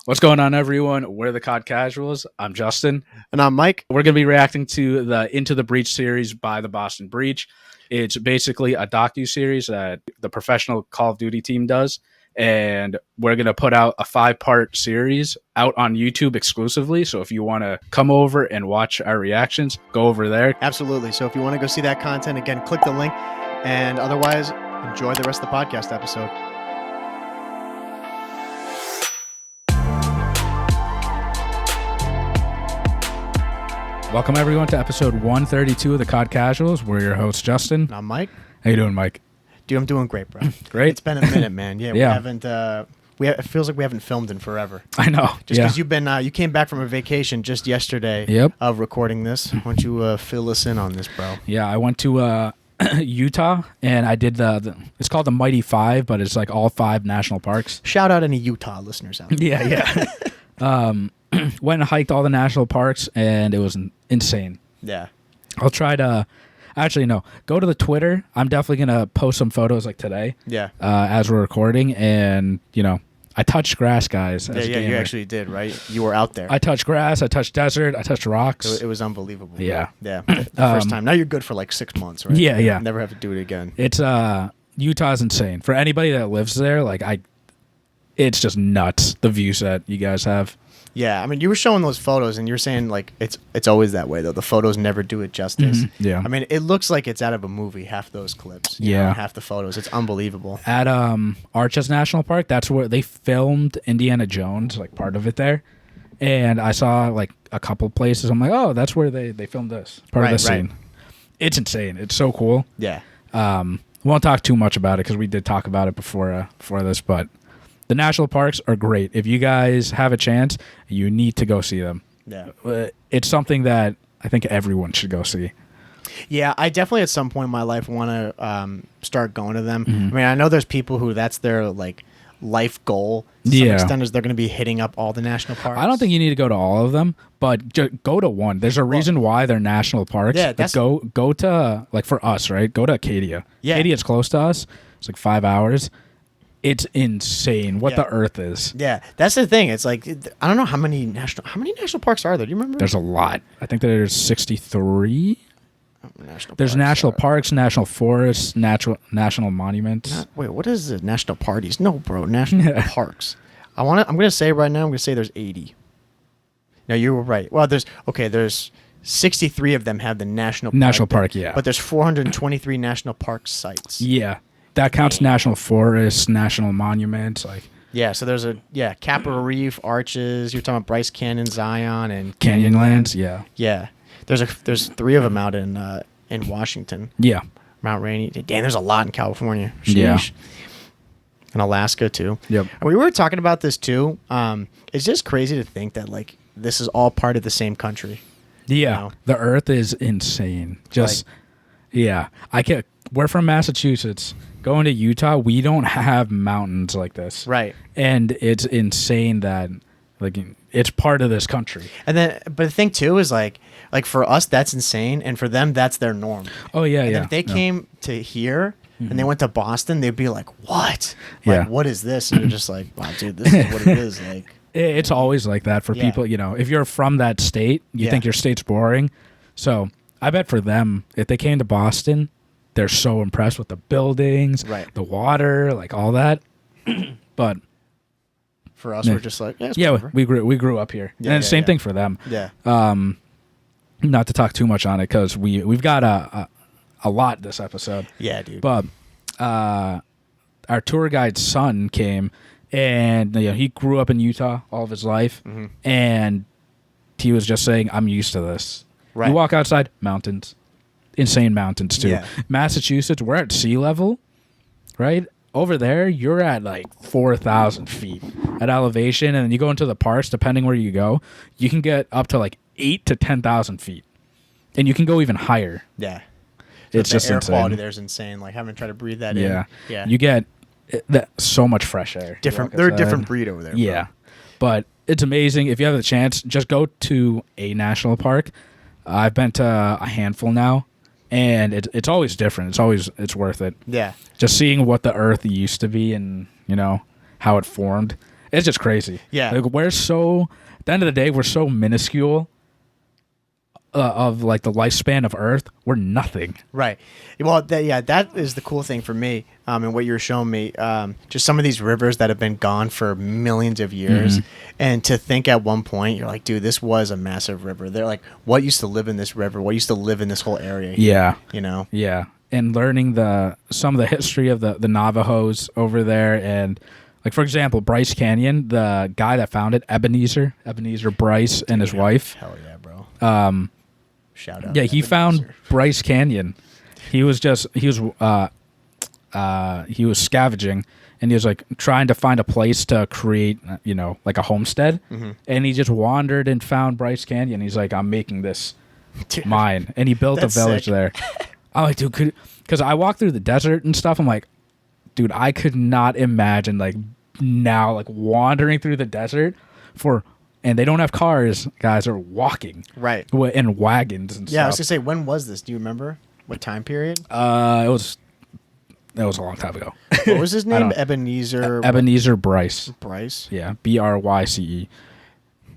What's going on, everyone? We're the COD Casuals. I'm Justin. And I'm Mike. We're going to be reacting to the Into the Breach series by the Boston Breach. It's basically a docu-series that the professional Call of Duty team does, and we're going to put out a 5-part series out on YouTube exclusively. So if you want to come over and watch our reactions, go over there. Absolutely. So if you want to go see that content, again, click the link. And otherwise, enjoy the rest of the podcast episode. Welcome, everyone, to episode 132 of the COD Casuals. We're your hosts, Justin. And I'm Mike. How you doing, Mike? Dude, I'm doing great, bro. Great. It's been a minute, man. Yeah, Yeah. we haven't. It feels like we haven't filmed in forever. I know. Just because you've been, you came back from a vacation just yesterday. Yep. Of recording this. Why don't you fill us in on this, bro? Yeah, I went to Utah, and I did it's called the MWIII, but it's like all 5 national parks. Shout out any Utah listeners out there. Yeah. Went and hiked all the national parks, and it was insane. Yeah. I'll try to actually no go to the Twitter. I'm definitely gonna post some photos like today. Yeah. As we're recording, and I touched grass, guys. Yeah, you actually did, right? You were out there. I touched grass. I touched desert. I touched rocks. It was unbelievable. Yeah. Yeah. The first time. Now you're good for like 6 months, right? Yeah. Never have to do it again. It's Utah's insane. For anybody that lives there, it's just nuts, the views that you guys have. Yeah, I mean, you were showing those photos, and you're saying like it's always that way though. The photos never do it justice. Mm-hmm. Yeah, I mean, it looks like it's out of a movie. Half those clips, half the photos. It's unbelievable. At Arches National Park, that's where they filmed Indiana Jones, like part of it there. And I saw like a couple places. I'm like, oh, that's where they filmed this part of the scene. It's insane. It's so cool. Yeah. Won't talk too much about it because we did talk about it before this, but. The national parks are great. If you guys have a chance, you need to go see them. Yeah. It's something that I think everyone should go see. Yeah, I definitely at some point in my life want to start going to them. Mm-hmm. I mean, I know there's people who that's their like life goal to some extent is they're going to be hitting up all the national parks. I don't think you need to go to all of them, but go to one. There's a reason why they're national parks. Yeah, that's go to, like, for us, right? Go to Acadia. Yeah. Acadia's close to us. It's like 5 hours. It's insane what the earth is. Yeah, that's the thing. It's like I don't know how many national parks are there. Do you remember? There's a lot. I think there's 63. There's parks national parks, national forests, national monuments. Wait, what is it? National parties? No, bro. National parks. I'm gonna say right now. I'm gonna say there's 80. No, you were right. Well, there's 63 of them have the national park. Yeah, but there's 423 national park sites. Yeah. That counts national forests, national monuments, like so there's Capra Reef, Arches. You're talking about Bryce Canyon, Zion, and Canyonlands. Yeah. There's 3 of them out in Washington. Yeah. Mount Rainier. Damn, there's a lot in California. Sheesh. Yeah. And Alaska too. Yep. And we were talking about this too. It's just crazy to think that like this is all part of the same country. Yeah. The Earth is insane. We're from Massachusetts. Going to Utah, we don't have mountains like this. Right. And it's insane that like it's part of this country. And then but the thing too is like for us that's insane and for them that's their norm. Oh yeah, and if they came to here and they went to Boston, they'd be like, "What? Like what is this?" And you're just like, "Wow, dude, this is what it is." Like it's always like that for people, if you're from that state, you think your state's boring. So, I bet for them if they came to Boston, they're so impressed with the buildings, the water, like all that. But for us, we're just like, we grew up here, and same thing for them. Yeah. Not to talk too much on it because we've got a lot this episode. Yeah, dude. But our tour guide's son came, and he grew up in Utah all of his life, and he was just saying, "I'm used to this." Right. You walk outside, mountains. Insane mountains too. Yeah. Massachusetts, we're at sea level, right? Over there, you're at like 4,000 feet at elevation, and then you go into the parks. Depending where you go, you can get up to like 8,000 to 10,000 feet, and you can go even higher. Yeah, it's just air insane. Quality there's insane. Like having to try to breathe that in. Yeah, you get so much fresh air. They're a different breed over there. Yeah, but it's amazing. If you have the chance, just go to a national park. I've been to a handful now. And it's always different. It's worth it. Yeah. Just seeing what the Earth used to be and, how it formed. It's just crazy. Yeah. Like, at the end of the day, we're so minuscule of like the lifespan of Earth. We're nothing. Right. Well, that is the cool thing for me. And what you were showing me, just some of these rivers that have been gone for millions of years, and to think at one point you're like, dude, this was a massive river. They're like, what used to live in this river? What used to live in this whole area? Yeah. You know. Yeah. And learning some of the history of the Navajos over there, and like, for example, Bryce Canyon, the guy that found it, Ebenezer Bryce, and his wife. Hell yeah, bro. Shout out. Yeah, he found Bryce Canyon. He was scavenging, and he was like trying to find a place to create, like a homestead. And he just wandered and found Bryce Canyon. He's like, I'm making this mine, and he built a village there. I'm like, dude, because I walked through the desert and stuff. I'm like, dude, I could not imagine like now like wandering through the desert and they don't have cars, guys, are walking. Right. And wagons and stuff. Yeah, I was going to say, when was this? Do you remember? What time period? It was a long time ago. What was his name? Ebenezer Bryce. Bryce? Yeah, Bryce.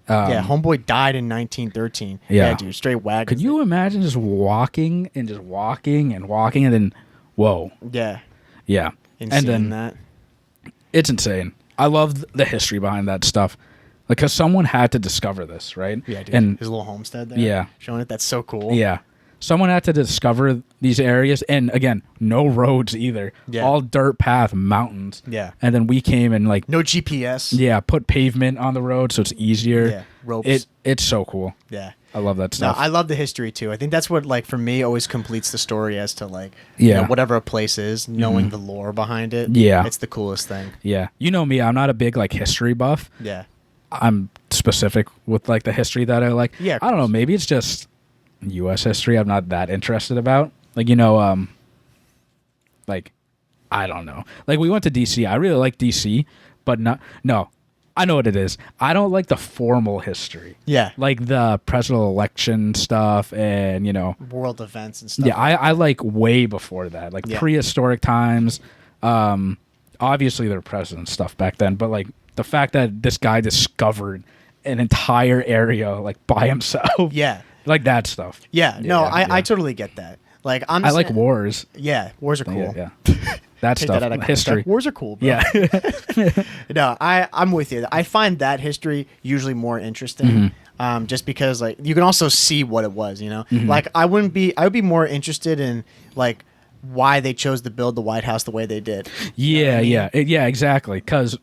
Yeah, homeboy died in 1913. Yeah, dude, straight wagons. Could you imagine just walking and then, whoa. Yeah. Yeah. And then that. It's insane. I love the history behind that stuff. Because someone had to discover this, right? Yeah, dude. And his little homestead there. Yeah. Showing it. That's so cool. Yeah. Someone had to discover these areas. And again, no roads either. Yeah. All dirt path, mountains. Yeah. And then we came and like... No GPS. Yeah, put pavement on the road so it's easier. Yeah, ropes. It's so cool. Yeah. I love that stuff. No, I love the history too. I think that's what, like, for me, always completes the story as to, like, Yeah. whatever a place is, knowing the lore behind it. Yeah. It's the coolest thing. Yeah. You know me, I'm not a big, like, history buff. Yeah. I'm specific with, like, the history that I like. Yeah. I don't know, maybe it's just U.S. history I'm not that interested about. Like, like, I don't know. Like, we went to D.C. I really like D.C., but no. I know what it is. I don't like the formal history. Yeah. Like the presidential election stuff and, world events and stuff. Yeah, I like way before that. Like prehistoric times. Obviously, there were president stuff back then, but like the fact that this guy discovered an entire area like by himself. Yeah. Like that stuff. Yeah. No, I totally get that. Like, I like wars. Yeah, wars are cool. Yeah. That stuff. That history. Wars are cool, bro. Yeah. No, I'm with you. I find that history usually more interesting. Just because, like, you can also see what it was, Like, I would be more interested in, like, why they chose to build the White House the way they did. Yeah, yeah, exactly. Because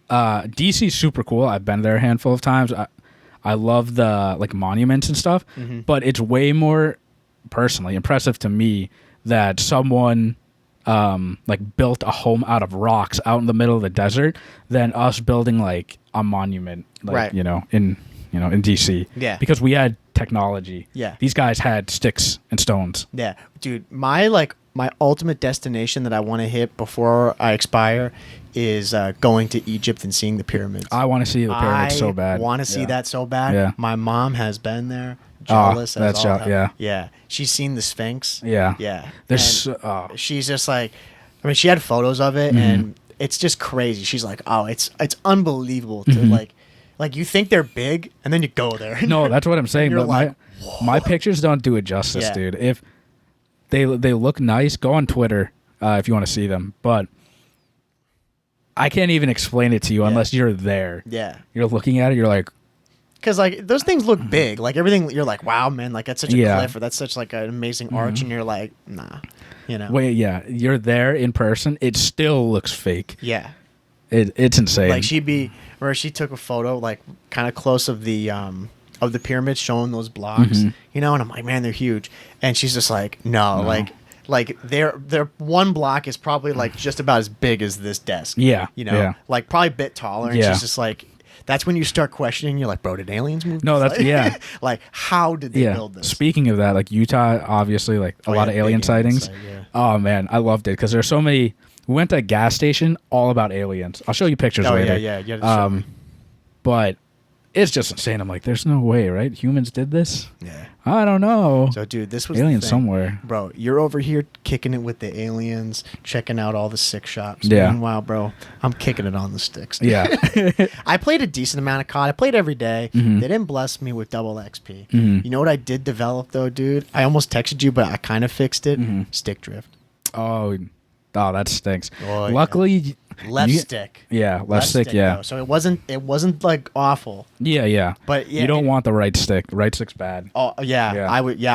DC's super cool. I've been there a handful of times. I love the, like, monuments and stuff, but it's way more personally impressive to me that someone like built a home out of rocks out in the middle of the desert than us building like a monument, like, right. in DC. Yeah. Because we had technology. Yeah. These guys had sticks and stones. Yeah. Dude, my ultimate destination that I want to hit before I expire is going to Egypt and seeing the pyramids. I want to see the pyramids so bad. I want to see that so bad. Yeah. My mom has been there. Jealous as all hell. Yeah. Yeah. She's seen the Sphinx. Yeah. Yeah. She's just like, I mean, she had photos of it, and it's just crazy. She's like, oh, it's unbelievable to like you think they're big, and then you go there. No, that's what I'm saying. But like, my pictures don't do it justice, dude. If they look nice, go on Twitter if you want to see them. But I can't even explain it to you unless you're there. Yeah. You're looking at it, you're like, because, like, those things look big. Like, everything, you're like, wow, man, like, that's such a cliff, or that's such, like, an amazing arch, and you're like, nah, Wait, yeah, you're there in person, it still looks fake. Yeah. It's insane. Like, she took a photo, like, kind of close of the pyramids, showing those blocks, and I'm like, man, they're huge. And she's just like, no. Like their one block is probably, like, just about as big as this desk. Yeah. Like, probably a bit taller, and she's just like... That's when you start questioning. You're like, bro, did aliens move? No, that's like, how did they build this? Speaking of that, like Utah, obviously, like a lot of alien sightings. Oh man, I loved it because there's so many. We went to a gas station all about aliens. I'll show you pictures later. Yeah. But it's just insane. I'm like, there's no way, right? Humans did this. Yeah. I don't know. So, dude, this was Alien the thing. somewhere. Bro, you're over here kicking it with the aliens, checking out all the sick shops. Yeah. Meanwhile, bro, I'm kicking it on the sticks. Dude. Yeah. I played a decent amount of COD. I played every day. Mm-hmm. They didn't bless me with double XP. Mm-hmm. You know what I did develop, though, dude? I almost texted you, but I kind of fixed it. Mm-hmm. Stick drift. Oh, that stinks. Oh, Luckily, left stick. Yeah, left stick. Yeah. Though. So it wasn't like awful. Yeah. But yeah, you don't want the right stick. Right stick's bad. Oh yeah, Yeah.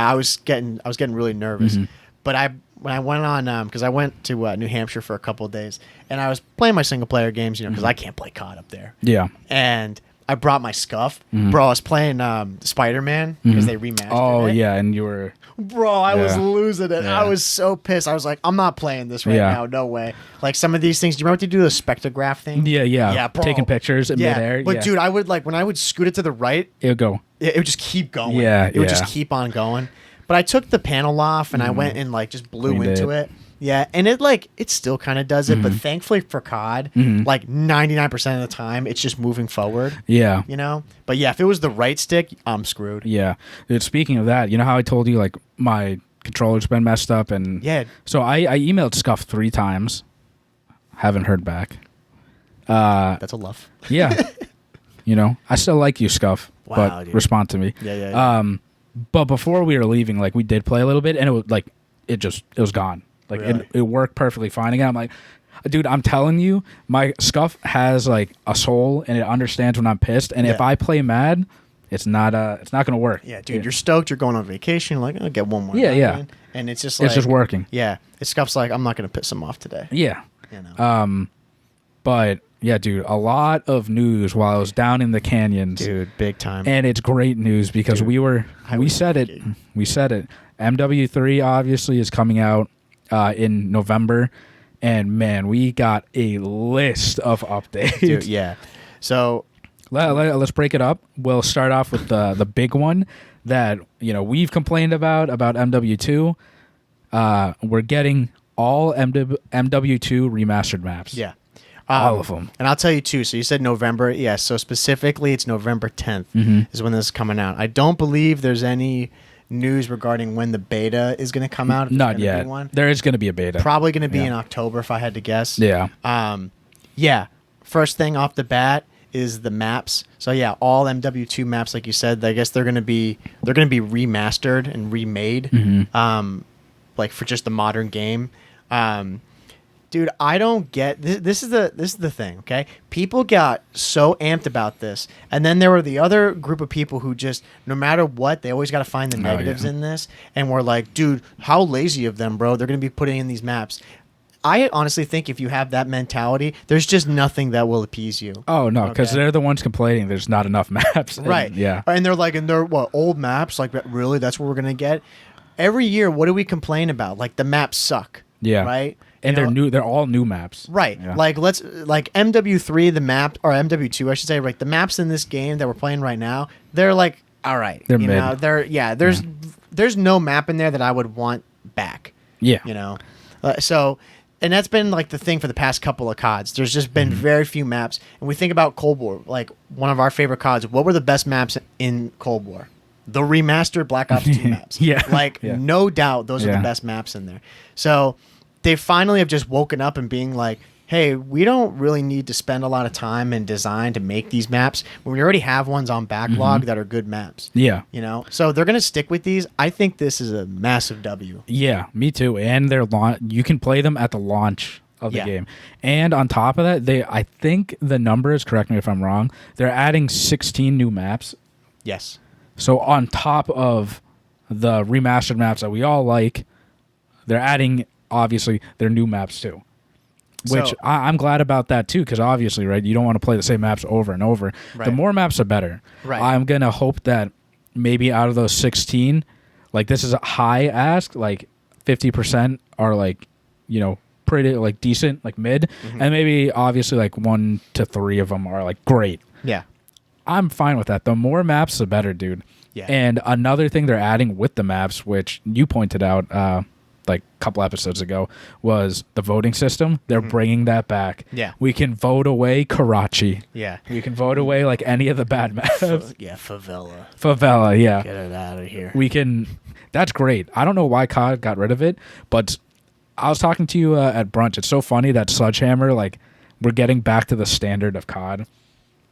I was getting really nervous. Mm-hmm. But when I went on because I went to New Hampshire for a couple of days and I was playing my single player games, because Mm-hmm. I can't play COD up there. Yeah. And I brought my scuff, Mm-hmm. bro. I was playing Spider-Man because they remastered Oh it. yeah, and you were. Bro, I was Yeah. losing it. Yeah. I was so pissed. I was like, I'm not playing this right Yeah. now. No way. Like some of these things. Do you remember what you do the spectrograph thing? Yeah, bro. taking pictures in midair. But yeah. dude, I would when I would scoot it to the right, it would go. it would just keep going. Yeah, it would just yeah. keep on going. But I took the panel off and I went and just blew Cleaned into it. Yeah, and it still kind of does it, but thankfully for COD, 99% of the time it's just moving forward. Yeah. But yeah, if it was the right stick, I'm screwed. Yeah. Dude, speaking of that, you know how I told you like my controller's been messed up and Yeah. So I emailed Scuff 3 times. Haven't heard back. That's a luff. Yeah. I still like you, Scuff, Wow, but dude. respond to me. Yeah. But before we were leaving, like we did play a little bit and it was like it was gone. Like Really? it worked perfectly fine again. I'm like, dude, I'm telling you, my Scuff has like a soul and it understands when I'm pissed. And if Yeah. I play mad, it's not gonna work. Yeah, dude, you're stoked. You're going on vacation. You're like, I'll get one more. Yeah, night yeah. in. And it's just like it's just working. Yeah, it's Scuff's like, I'm not gonna piss him off today. Yeah. You know. But yeah, dude, a lot of news while I was down in the canyons. Dude, big time. And it's great news because Dude, we said it. We said it. MW3 obviously is coming out in November. And man, we got a list of updates. Dude, yeah. So Let's break it up. We'll start off with the big one that we've complained about MW2. We're getting all MW2 remastered maps. yeah. All of them. And I'll tell you too. So you said November. Yeah. So specifically, it's November 10th is when this is coming out. I don't believe there's any news regarding when the beta is going to come out. If Not there's gonna yet. be one. There is going to be a beta. Probably going to be Yeah. in October if I had to guess. Yeah. Yeah. First thing off the bat is the maps. So yeah, all MW2 maps, like you said, I guess they're gonna be remastered and remade, like for just the modern game. Dude, I don't get this is the thing, okay? People got so amped about this, and then there were the other group of people who just, no matter what, they always got to find the negatives in this, and we're like, dude, how lazy of them, bro? They're gonna be putting in these maps. I honestly think if you have that mentality, there's just nothing that will appease you. Oh no, because Okay. they're the ones complaining there's not enough maps. And, Right. yeah. And they're like, what, old maps? Like, really? That's what we're going to get? Every year, what do we complain about? Like, the maps suck. Yeah. Right? And You they're know? new. They're all new maps. Right. Yeah. Like, MW3, the map, or MW2, I should say, like, the maps in this game that we're playing right now, they're like, all right. They're you mid. know, there's no map in there that I would want back. Yeah. You know? And that's been like the thing for the past couple of CODs. There's just been very few maps. And we think about Cold War, like one of our favorite CODs. What were the best maps in Cold War? The remastered Black Ops 2 maps. Yeah. Like, Yeah. no doubt those are Yeah. the best maps in there. So they finally have just woken up and being like, hey, we don't really need to spend a lot of time and design to make these maps when we already have ones on backlog that are good maps. Yeah. You know? So they're going to stick with these. I think this is a massive W. Yeah. Me too. And they're you can play them at the launch of the Yeah. game. And on top of that, I think the numbers, correct me if I'm wrong, they're adding 16 new maps. Yes. So on top of the remastered maps that we all like, they're adding obviously their new maps too. Which So- I'm glad about that too, because obviously, right, you don't want to play the same maps over and over. Right. The more maps, the better. Right. I'm gonna hope that maybe out of those 16, like this is a high ask, like 50% are like, pretty like decent, like mid, and maybe obviously like 1 to 3 of them are like great. Yeah. I'm fine with that. The more maps, the better, dude. Yeah. And another thing they're adding with the maps, which you pointed out, like a couple episodes ago, was the voting system. They're bringing that back. Yeah. We can vote away Karachi. Yeah. We can vote away like any of the bad maps. Favela, yeah. Get it out of here. We can. That's great. I don't know why COD got rid of it, but I was talking to you at brunch. It's so funny that Sledgehammer, like, we're getting back to the standard of COD.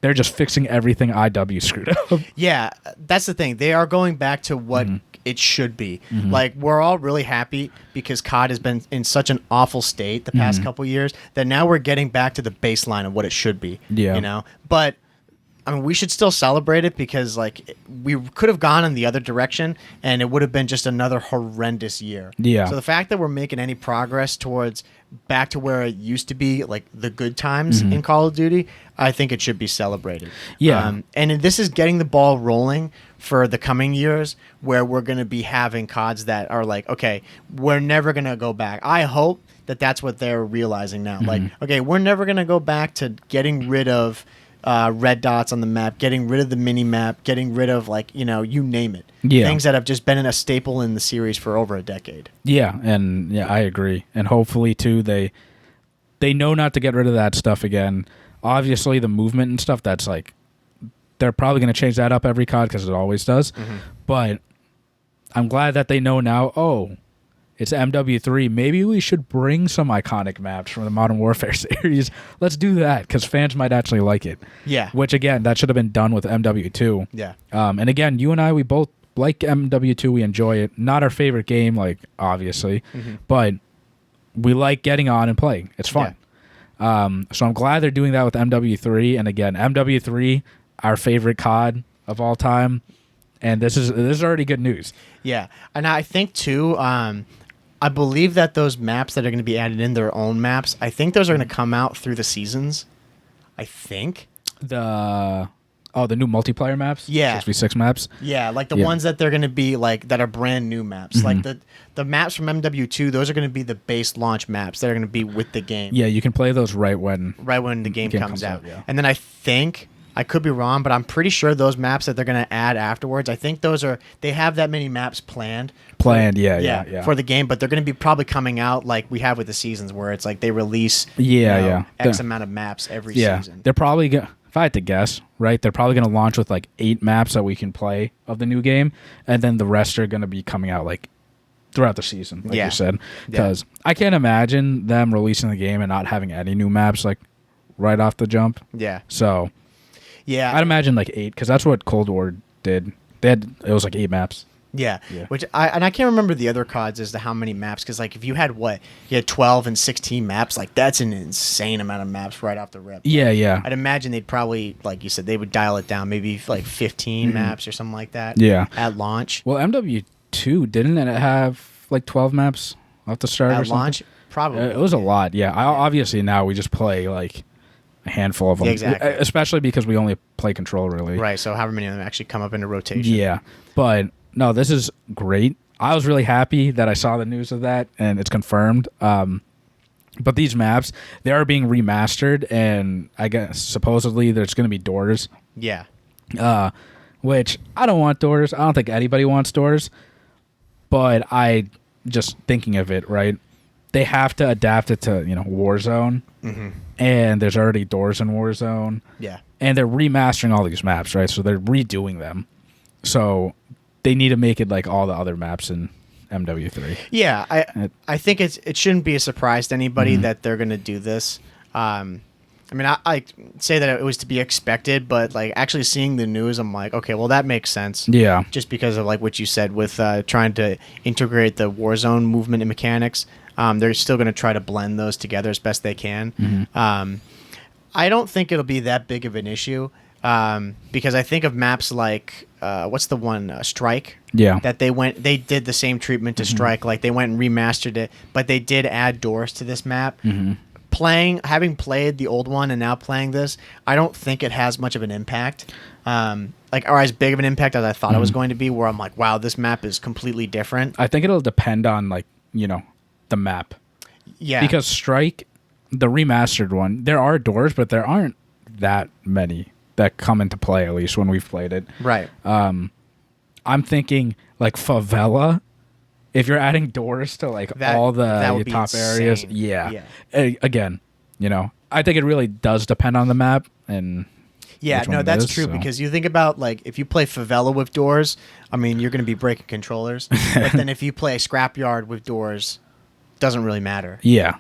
They're just fixing everything IW screwed up. Yeah, that's the thing. They are going back to what it should be. Like, we're all really happy because COD has been in such an awful state the past couple years that now we're getting back to the baseline of what it should be. Yeah. You know? But I mean, we should still celebrate it because, like, we could have gone in the other direction and it would have been just another horrendous year. Yeah. So the fact that we're making any progress towards back to where it used to be, like the good times in Call of Duty, I think it should be celebrated. Yeah. And this is getting the ball rolling for the coming years where we're going to be having CODs that are like, okay, we're never going to go back. I hope that that's what they're realizing now. Like, okay, we're never going to go back to getting rid of red dots on the map, getting rid of the mini map, getting rid of, like, you know, you name it. Yeah. Things that have just been a staple in the series for over a decade. Yeah, and yeah, I agree. And hopefully too, they know not to get rid of that stuff again. Obviously, the movement and stuff, that's like, they're probably going to change that up every COD because it always does. But I'm glad that they know now, oh, it's MW3. Maybe we should bring some iconic maps from the Modern Warfare series. Let's do that because fans might actually like it. Yeah. Which, again, that should have been done with MW2. Yeah. And again, you and I, we both like MW2. We enjoy it. Not our favorite game, like, obviously. But we like getting on and playing. It's fun. Yeah. So I'm glad they're doing that with MW3. And again, MW3, our favorite COD of all time. And this is already good news. Yeah. And I think, too, I believe that those maps that are going to be added in, their own maps, I think those are going to come out through the seasons. I think. The new multiplayer maps? Yeah. 6v6 maps? Yeah, like the ones that they're going to be, like, that are brand new maps. Like the maps from MW2, those are going to be the base launch maps that are going to be with the game. Yeah, you can play those right when the game comes out. Yeah. And then I think, I could be wrong, but I'm pretty sure those maps that they're going to add afterwards, I think they have that many maps planned. Yeah. For the game, but they're going to be probably coming out like we have with the seasons where it's like they release X amount of maps every season. They're probably going to, if I had to guess, right, they're probably going to launch with like 8 maps that we can play of the new game, and then the rest are going to be coming out like throughout the season, like you said. Because I can't imagine them releasing the game and not having any new maps like right off the jump. Yeah. So yeah, I'd imagine like 8 because that's what Cold War did. It was like 8 maps. Yeah. Which I can't remember the other CODs as to how many maps, because like if you had 12 and 16 maps, like that's an insane amount of maps right off the rip. Yeah. I'd imagine they'd probably, like you said, they would dial it down, maybe like 15 maps or something like that. Yeah. At launch. Well, MW2 didn't it have like 12 maps off the start at or something? launch? Probably. It was a lot. Yeah. Obviously now we just play like a handful of them. Yeah, exactly. Especially because we only play control really. Right. So however many of them actually come up into rotation. Yeah. But no, this is great. I was really happy that I saw the news of that and it's confirmed. But these maps, they are being remastered, and I guess supposedly there's going to be doors. Yeah. Which I don't want doors. I don't think anybody wants doors. But I just thinking of it, right? They have to adapt it to, Warzone. And there's already doors in Warzone. Yeah. And they're remastering all these maps, right? So they're redoing them. So they need to make it like all the other maps in MW3. Yeah, I think it shouldn't be a surprise to anybody that they're going to do this. I mean, I say that it was to be expected, but like actually seeing the news, I'm like, okay, well that makes sense. Yeah. Just because of like what you said with trying to integrate the Warzone movement and mechanics, they're still going to try to blend those together as best they can. I don't think it'll be that big of an issue. Because I think of maps like what's the one Strike? Yeah, that they did the same treatment to Strike, like they went and remastered it, but they did add doors to this map. Having played the old one and now playing this, I don't think it has much of an impact, or as big of an impact as I thought it was going to be. Where I'm like, wow, this map is completely different. I think it'll depend on the map. Yeah, because Strike, the remastered one, there are doors, but there aren't that many that come into play, at least when we've played it. Right. I'm thinking like Favela, if you're adding doors to like That- all that the would be top areas, insane. yeah. Again, I think it really does depend on the map and Yeah, which one no, it that's is, true so. because you think about like if you play favela with doors, I mean you're going to be breaking controllers. But then if you play scrapyard with doors, doesn't really matter. Yeah.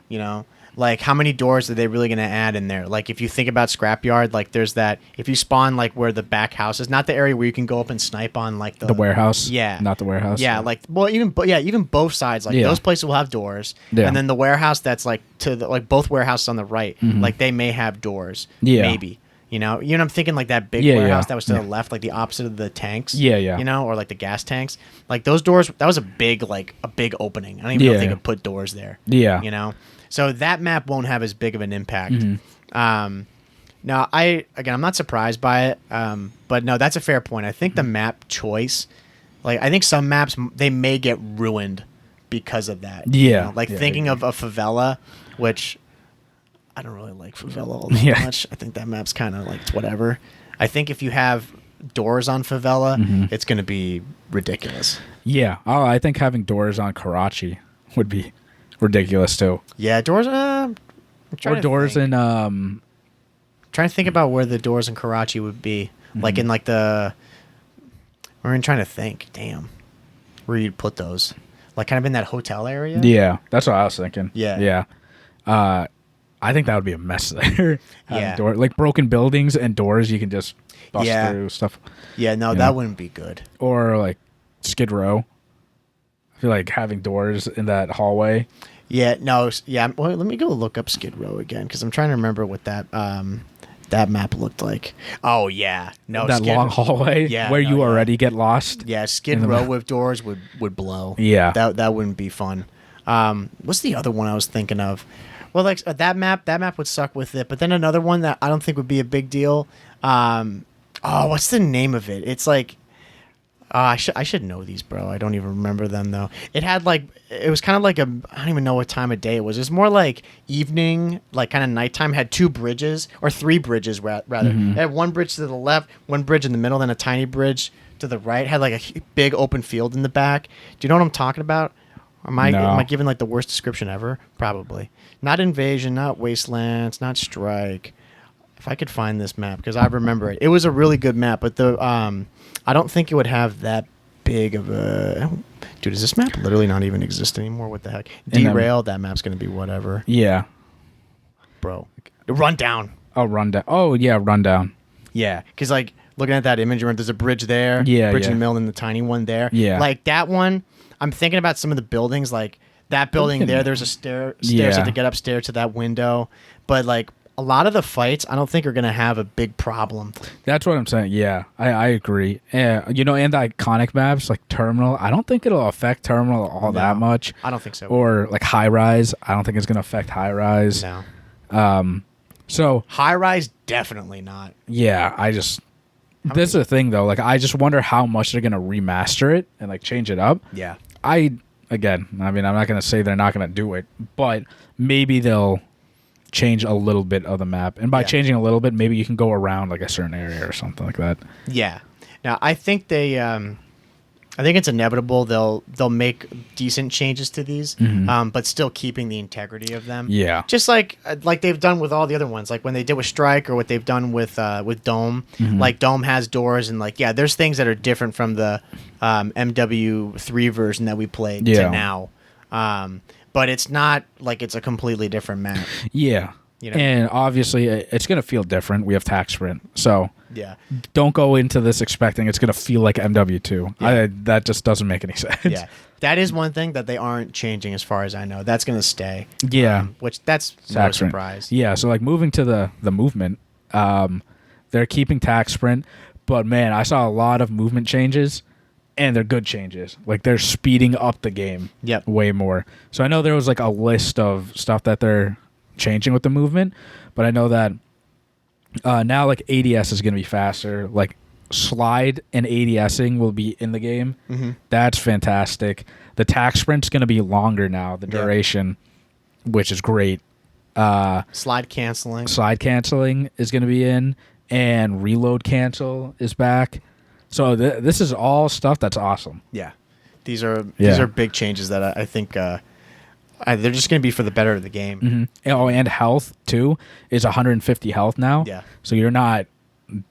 Like how many doors are they really going to add in there? Like if you think about scrapyard, like there's that if you spawn like where the back house is, not the area where you can go up and snipe on like The warehouse. Yeah. Not the warehouse. Yeah, like even both sides, like Yeah. those places will have doors, Yeah. and then the warehouse that's like to the, like both warehouses on the right, like they may have doors, Yeah. maybe. I'm thinking like that big Yeah, warehouse yeah. that was to Yeah. the left, like the opposite of the tanks. Yeah. Or like the gas tanks. Like those doors, that was a big opening. I don't even know if they Yeah. could put doors there. Yeah. So that map won't have as big of an impact. Mm-hmm. Now I'm not surprised by it. But no, that's a fair point. I think the map choice, like I think some maps they may get ruined because of that. Yeah. Like Yeah, thinking I of a favela, which I don't really like favela all that Yeah. much. I think that map's kind of like whatever. I think if you have doors on favela, it's going to be ridiculous. Yeah. Oh, I think having doors on Karachi would be ridiculous too. Yeah, doors. I'm trying Or to doors think. in Trying to think about where the doors in Karachi would be, like in like the. I'm trying to think. Damn, where you'd put those, like kind of in that hotel area. Yeah, that's what I was thinking. Yeah. Yeah. I think that would be a mess there. Yeah. Like broken buildings and doors you can just bust Yeah. through stuff. Yeah, no, Yeah. that wouldn't be good. Or like Skid Row. I feel like having doors in that hallway. Yeah, no, yeah. Well, let me go look up Skid Row again because I'm trying to remember what that map looked like. Oh yeah, no, That long hallway Yeah, where no, you yeah. already get lost. Yeah, Skid in the Row map. with doors would blow. Yeah. that wouldn't be fun. What's the other one I was thinking of? Well, like that map would suck with it. But then another one that I don't think would be a big deal. What's the name of it? It's like, I should know these, bro. I don't even remember them though. It was kind of like I don't even know what time of day it was. It was more like evening, like kind of nighttime. Had two bridges or three bridges rather. It had one bridge to the left, one bridge in the middle, then a tiny bridge to the right. Had like a big open field in the back. Do you know what I'm talking about? Am I giving like the worst description ever? Probably. Not Invasion, not Wastelands, not Strike. If I could find this map, because I remember it. It was a really good map, but I don't think it would have that big of a... Dude, does this map literally not even exist anymore? What the heck? Derail, that map's going to be whatever. Yeah. Bro. Rundown. Oh, Rundown. Oh, yeah, Rundown. Yeah, because like looking at that image, there's a bridge there, Yeah, bridge yeah. in the middle, and the tiny one there. Yeah. Like that one, I'm thinking about some of the buildings, like that building there, there's a stairs Yeah. to get upstairs to that window. But like a lot of the fights, I don't think are going to have a big problem. That's what I'm saying. Yeah, I agree. And the iconic maps like Terminal, I don't think it'll affect Terminal all that much. I don't think so. Or like High Rise, I don't think it's going to affect High Rise. No. So High Rise, definitely not. yeah, this is the thing though. Like I just wonder how much they're going to remaster it and like change it up. Yeah. I'm not going to say they're not going to do it, but maybe they'll change a little bit of the map. And by changing a little bit, maybe you can go around like a certain area or something like that. Yeah. Now, I think I think it's inevitable they'll make decent changes to these, but still keeping the integrity of them. Yeah. Just like they've done with all the other ones, like when they did with Strike or what they've done with Dome. Like Dome has doors and there's things that are different from the MW3 version that we played to now. But it's not like it's a completely different map. Yeah. And obviously it's going to feel different. We have tax sprint. So Yeah. don't go into this expecting it's going to feel like MW2. Yeah. That just doesn't make any sense. Yeah. That is one thing that they aren't changing as far as I know. That's going to stay. Yeah. Which that's no Tax sprint. surprise. Yeah. So like moving to the movement, they're keeping tax sprint, but man, I saw a lot of movement changes. And they're good changes. Like they're speeding up the game way more. So I know there was like a list of stuff that they're changing with the movement, but I know that now like ADS is going to be faster. Like slide and ADSing will be in the game. That's fantastic. The tax sprint's going to be longer now, the duration, which is great. Slide canceling. Slide canceling is going to be in, and reload cancel is back. So this is all stuff that's awesome. Yeah. these are big changes that I think they're just going to be for the better of the game. Mm-hmm. Oh, and health too is 150 health now. Yeah. So you're not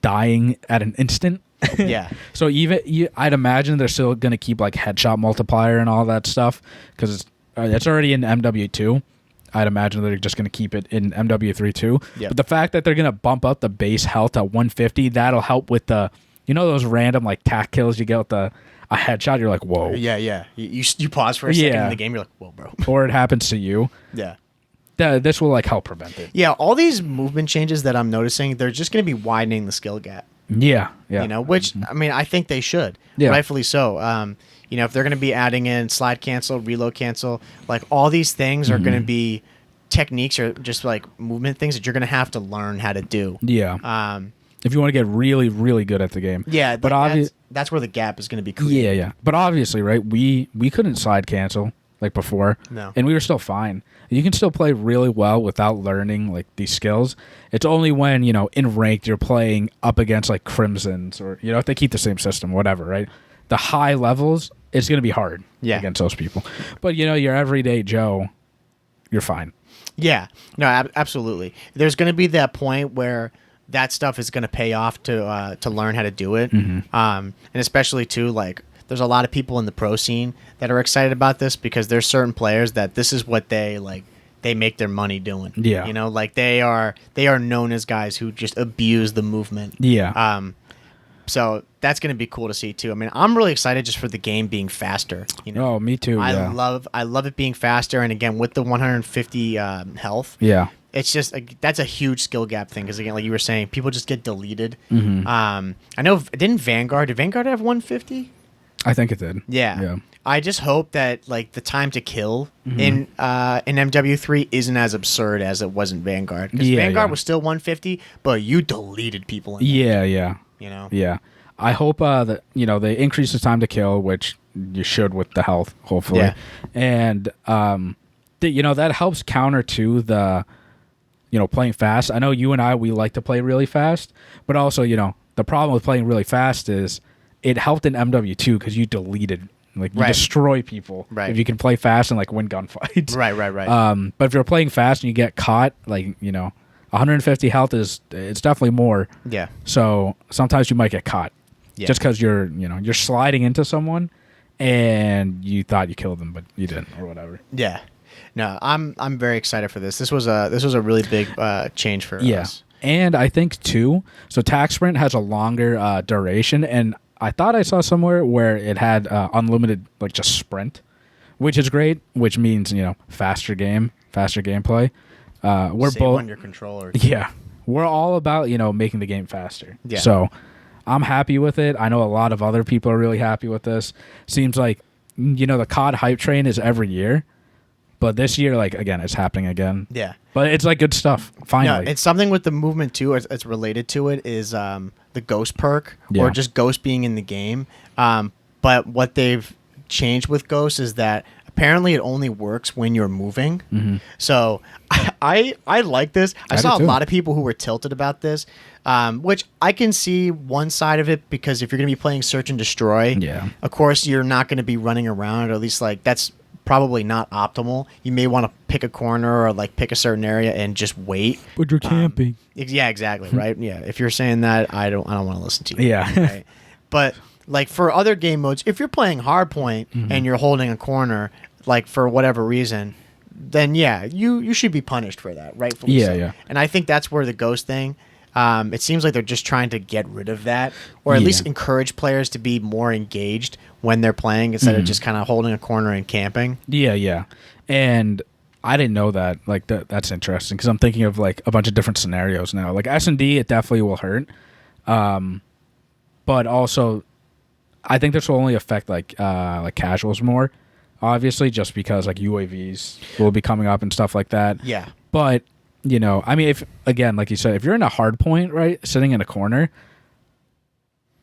dying at an instant. Yeah. So I'd imagine they're still going to keep like headshot multiplier and all that stuff because it's already in MW2. I'd imagine they're just going to keep it in MW3 too. Yep. But the fact that they're going to bump up the base health to 150, that'll help with the, those random like tack kills you get with a headshot. You're like, whoa. Yeah. You pause for a second in the game. You're like, whoa, bro. Or it happens to you. Yeah. This will like help prevent it. Yeah. All these movement changes that I'm noticing, they're just going to be widening the skill gap. Yeah. Which I mean, I think they should. Yeah. Rightfully so. If they're going to be adding in slide cancel, reload cancel, like all these things are going to be techniques or just like movement things that you're going to have to learn how to do. Yeah. If you want to get really, really good at the game. Yeah. But that's where the gap is going to be clear. Yeah. But obviously, right, we couldn't slide cancel like before. No. And we were still fine. You can still play really well without learning like these skills. It's only when, in ranked you're playing up against like Crimsons or, if they keep the same system, whatever, right? The high levels, it's going to be hard against those people. But, your everyday Joe, you're fine. Yeah. No, absolutely. There's going to be that point where that stuff is going to pay off to learn how to do it. And especially, too, like, there's a lot of people in the pro scene that are excited about this because there's certain players that this is what they make their money doing. Yeah. Like they are known as guys who just abuse the movement. Yeah. So that's going to be cool to see too. I mean, I'm really excited just for the game being faster. Oh, me too. I love it being faster, and again with the 150 health. Yeah. It's just that's a huge skill gap thing because again, like you were saying, people just get deleted. Mm-hmm. I know. Did Vanguard have 150? I think it did. Yeah. I just hope that like the time to kill in MW3 isn't as absurd as it was in Vanguard. Because Vanguard was still 150, but you deleted people. Yeah. Yeah. I hope that they increase the time to kill, which you should with the health, hopefully. Yeah. And that helps counter to the playing fast. I know you and we like to play really fast, but also the problem with playing really fast is it helped in MW2 because you deleted. Like, you destroy people if you can play fast and, like, win gunfights. Right. But if you're playing fast and you get caught, like, 150 health it's definitely more. Yeah. So sometimes you might get caught just because you're sliding into someone and you thought you killed them, but you didn't or whatever. Yeah. No, I'm very excited for this. This was a really big change for us. And I think, too, so Tac Sprint has a longer duration, and I thought I saw somewhere where it had unlimited, like, just sprint, which is great, which means, faster gameplay. We're Save both on your controller. Yeah. We're all about, making the game faster. Yeah. So I'm happy with it. I know a lot of other people are really happy with this. Seems like, the COD hype train is every year. But this year, like, again, it's happening again. Yeah. But it's, like, good stuff, finally. No, it's something with the movement, too. It's related to it is the Ghost perk or just Ghost being in the game. But what they've changed with Ghost is that apparently it only works when you're moving. Mm-hmm. So I like this. I saw a lot of people who were tilted about this, which I can see one side of it because if you're going to be playing Search and Destroy, of course, you're not going to be running around, or at least, like, that's probably not optimal. You may want to pick a corner or like pick a certain area and just wait. But you're camping. Yeah, exactly. Right. Yeah. If you're saying that, I don't want to listen to you. Yeah. Right? But like for other game modes, if you're playing hardpoint and you're holding a corner, like for whatever reason, then you should be punished for that, rightfully so. Yeah. And I think that's where the Ghost thing. It seems like they're just trying to get rid of that, or at least encourage players to be more engaged when they're playing instead of just kind of holding a corner and camping. Yeah. And I didn't know that. Like, that's interesting because I'm thinking of, like, a bunch of different scenarios now. Like, S&D, it definitely will hurt. But also, I think this will only affect, like casuals more, obviously, just because, like, UAVs will be coming up and stuff like that. Yeah. But... I mean, if, again, like you said, if you're in a hard point, right, sitting in a corner,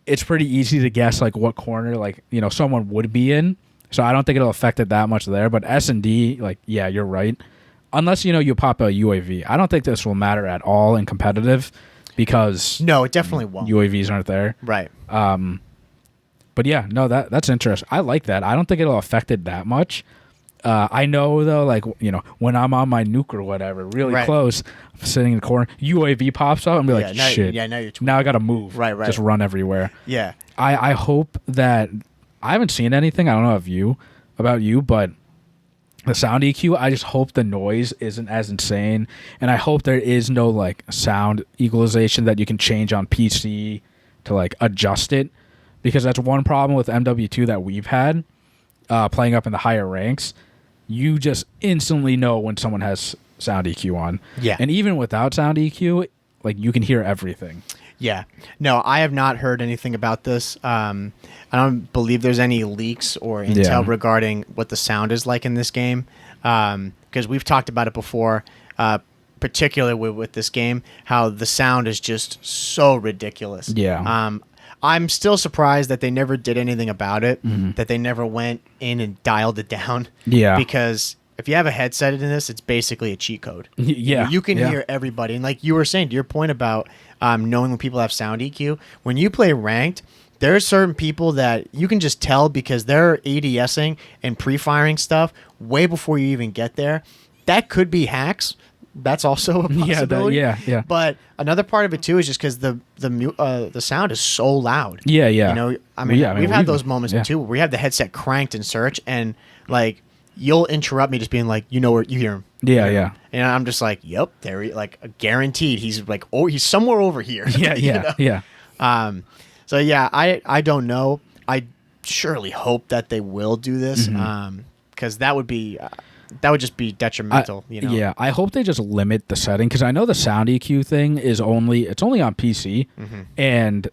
it's pretty easy to guess, like, what corner, like, someone would be in. So I don't think it'll affect it that much there. But S&D, like, yeah, you're right. Unless, you pop a UAV. I don't think this will matter at all in competitive because... No, it definitely won't. UAVs aren't there. Right. But yeah, no, that's interesting. I like that. I don't think it'll affect it that much. I know though, like, you know, when I'm on my nuke or whatever, really close, sitting in the corner, UAV pops up and be like, shit. Now I gotta move. Right. Just run everywhere. Yeah. I hope that I haven't seen anything. I don't know about you, but the sound EQ, I just hope the noise isn't as insane, and I hope there is no like sound equalization that you can change on PC to like adjust it, because that's one problem with MW2 that we've had playing up in the higher ranks. You just instantly know when someone has sound EQ on. Yeah. And even without sound EQ, like, you can hear everything. Yeah. No, I have not heard anything about this. I don't believe there's any leaks or intel regarding what the sound is like in this game. Because we've talked about it before, particularly with this game, how the sound is just so ridiculous. Yeah. I'm still surprised that they never did anything about it, that they never went in and dialed it down. Yeah. Because if you have a headset in this, it's basically a cheat code. Yeah. You can hear everybody. And like you were saying, to your point about knowing when people have sound EQ, when you play ranked, there are certain people that you can just tell because they're ADSing and pre-firing stuff way before you even get there. That could be hacks. That's also a possibility. Yeah. But another part of it too is just because the sound is so loud. Yeah. You know, we've had those moments too where we have the headset cranked in search, and like you'll interrupt me just being like, you know, where you hear him. Yeah. And I'm just like, yep, there he, like, guaranteed he's like, oh, he's somewhere over here. Yeah. So yeah, I don't know. I surely hope that they will do this, because that would just be detrimental. You know. Yeah, I hope they just limit the setting, because I know the sound EQ thing is only on PC, and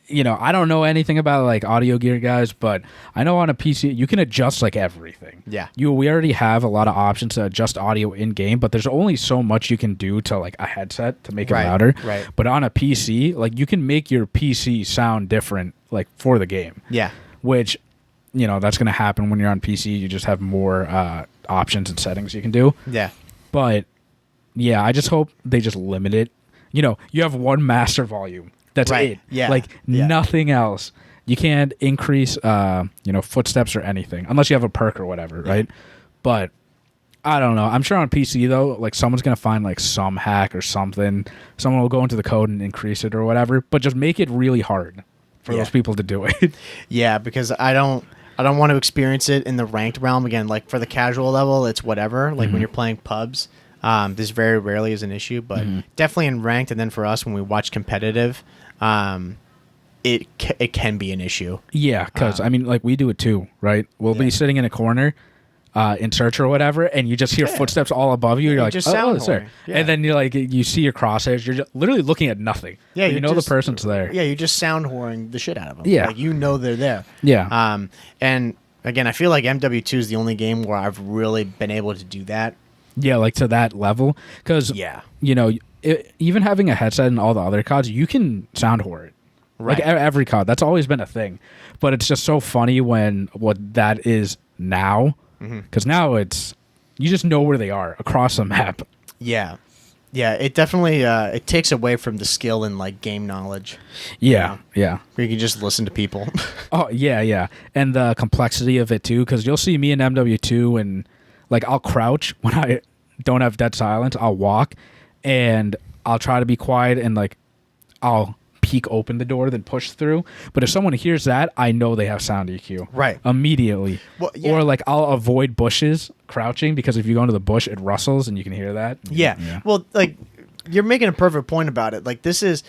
you know, I don't know anything about like audio gear, guys, but I know on a PC you can adjust like everything. Yeah. We already have a lot of options to adjust audio in game, but there's only so much you can do to like a headset to make it louder. Right. But on a PC, like, you can make your PC sound different, like, for the game. Yeah. Which, you know, that's going to happen when you're on PC. You just have more options and settings you can do. Yeah. But yeah, I just hope they just limit it. You know, you have one master volume. That's it. Yeah. Like, nothing else. You can't increase, footsteps or anything unless you have a perk or whatever, right? But I don't know. I'm sure on PC though, like, someone's gonna find like some hack or something. Someone will go into the code and increase it or whatever. But just make it really hard for those people to do it. Yeah, because I don't want to experience it in the ranked realm again. Like, for the casual level, it's whatever. Like when you're playing pubs. This very rarely is an issue, but definitely in ranked, and then for us when we watch competitive, it can be an issue. Yeah, because I mean, like, we do it too, right? We'll be sitting in a corner in search or whatever, and you just hear footsteps all above you. You're like, just oh, it's there. Yeah. And then you're like, you see your crosshairs. You're just literally looking at nothing. Yeah, you know the person's there. Yeah, you're just sound whoring the shit out of them. Yeah, like, you know they're there. Yeah. And again, I feel like MW2 is the only game where I've really been able to do that. Yeah, like to that level. Because, you know, even having a headset and all the other CODs, you can sound whore it. Right. Like, every COD. That's always been a thing. But it's just so funny when what that is now. Because now it's, you just know where they are across the map. Yeah. Yeah, it definitely it takes away from the skill and like game knowledge. Yeah, yeah. Where you can just listen to people. Oh, yeah. And the complexity of it too, because you'll see me in MW2 and like, I'll crouch when I don't have dead silence. I'll walk and I'll try to be quiet and like I'll peek open the door, then push through. But if someone hears that, I know they have sound EQ. Right. Immediately. Well, yeah. Or like I'll avoid bushes crouching, because if you go into the bush, it rustles and you can hear that. Yeah. Well, like, you're making a perfect point about it. Like, this is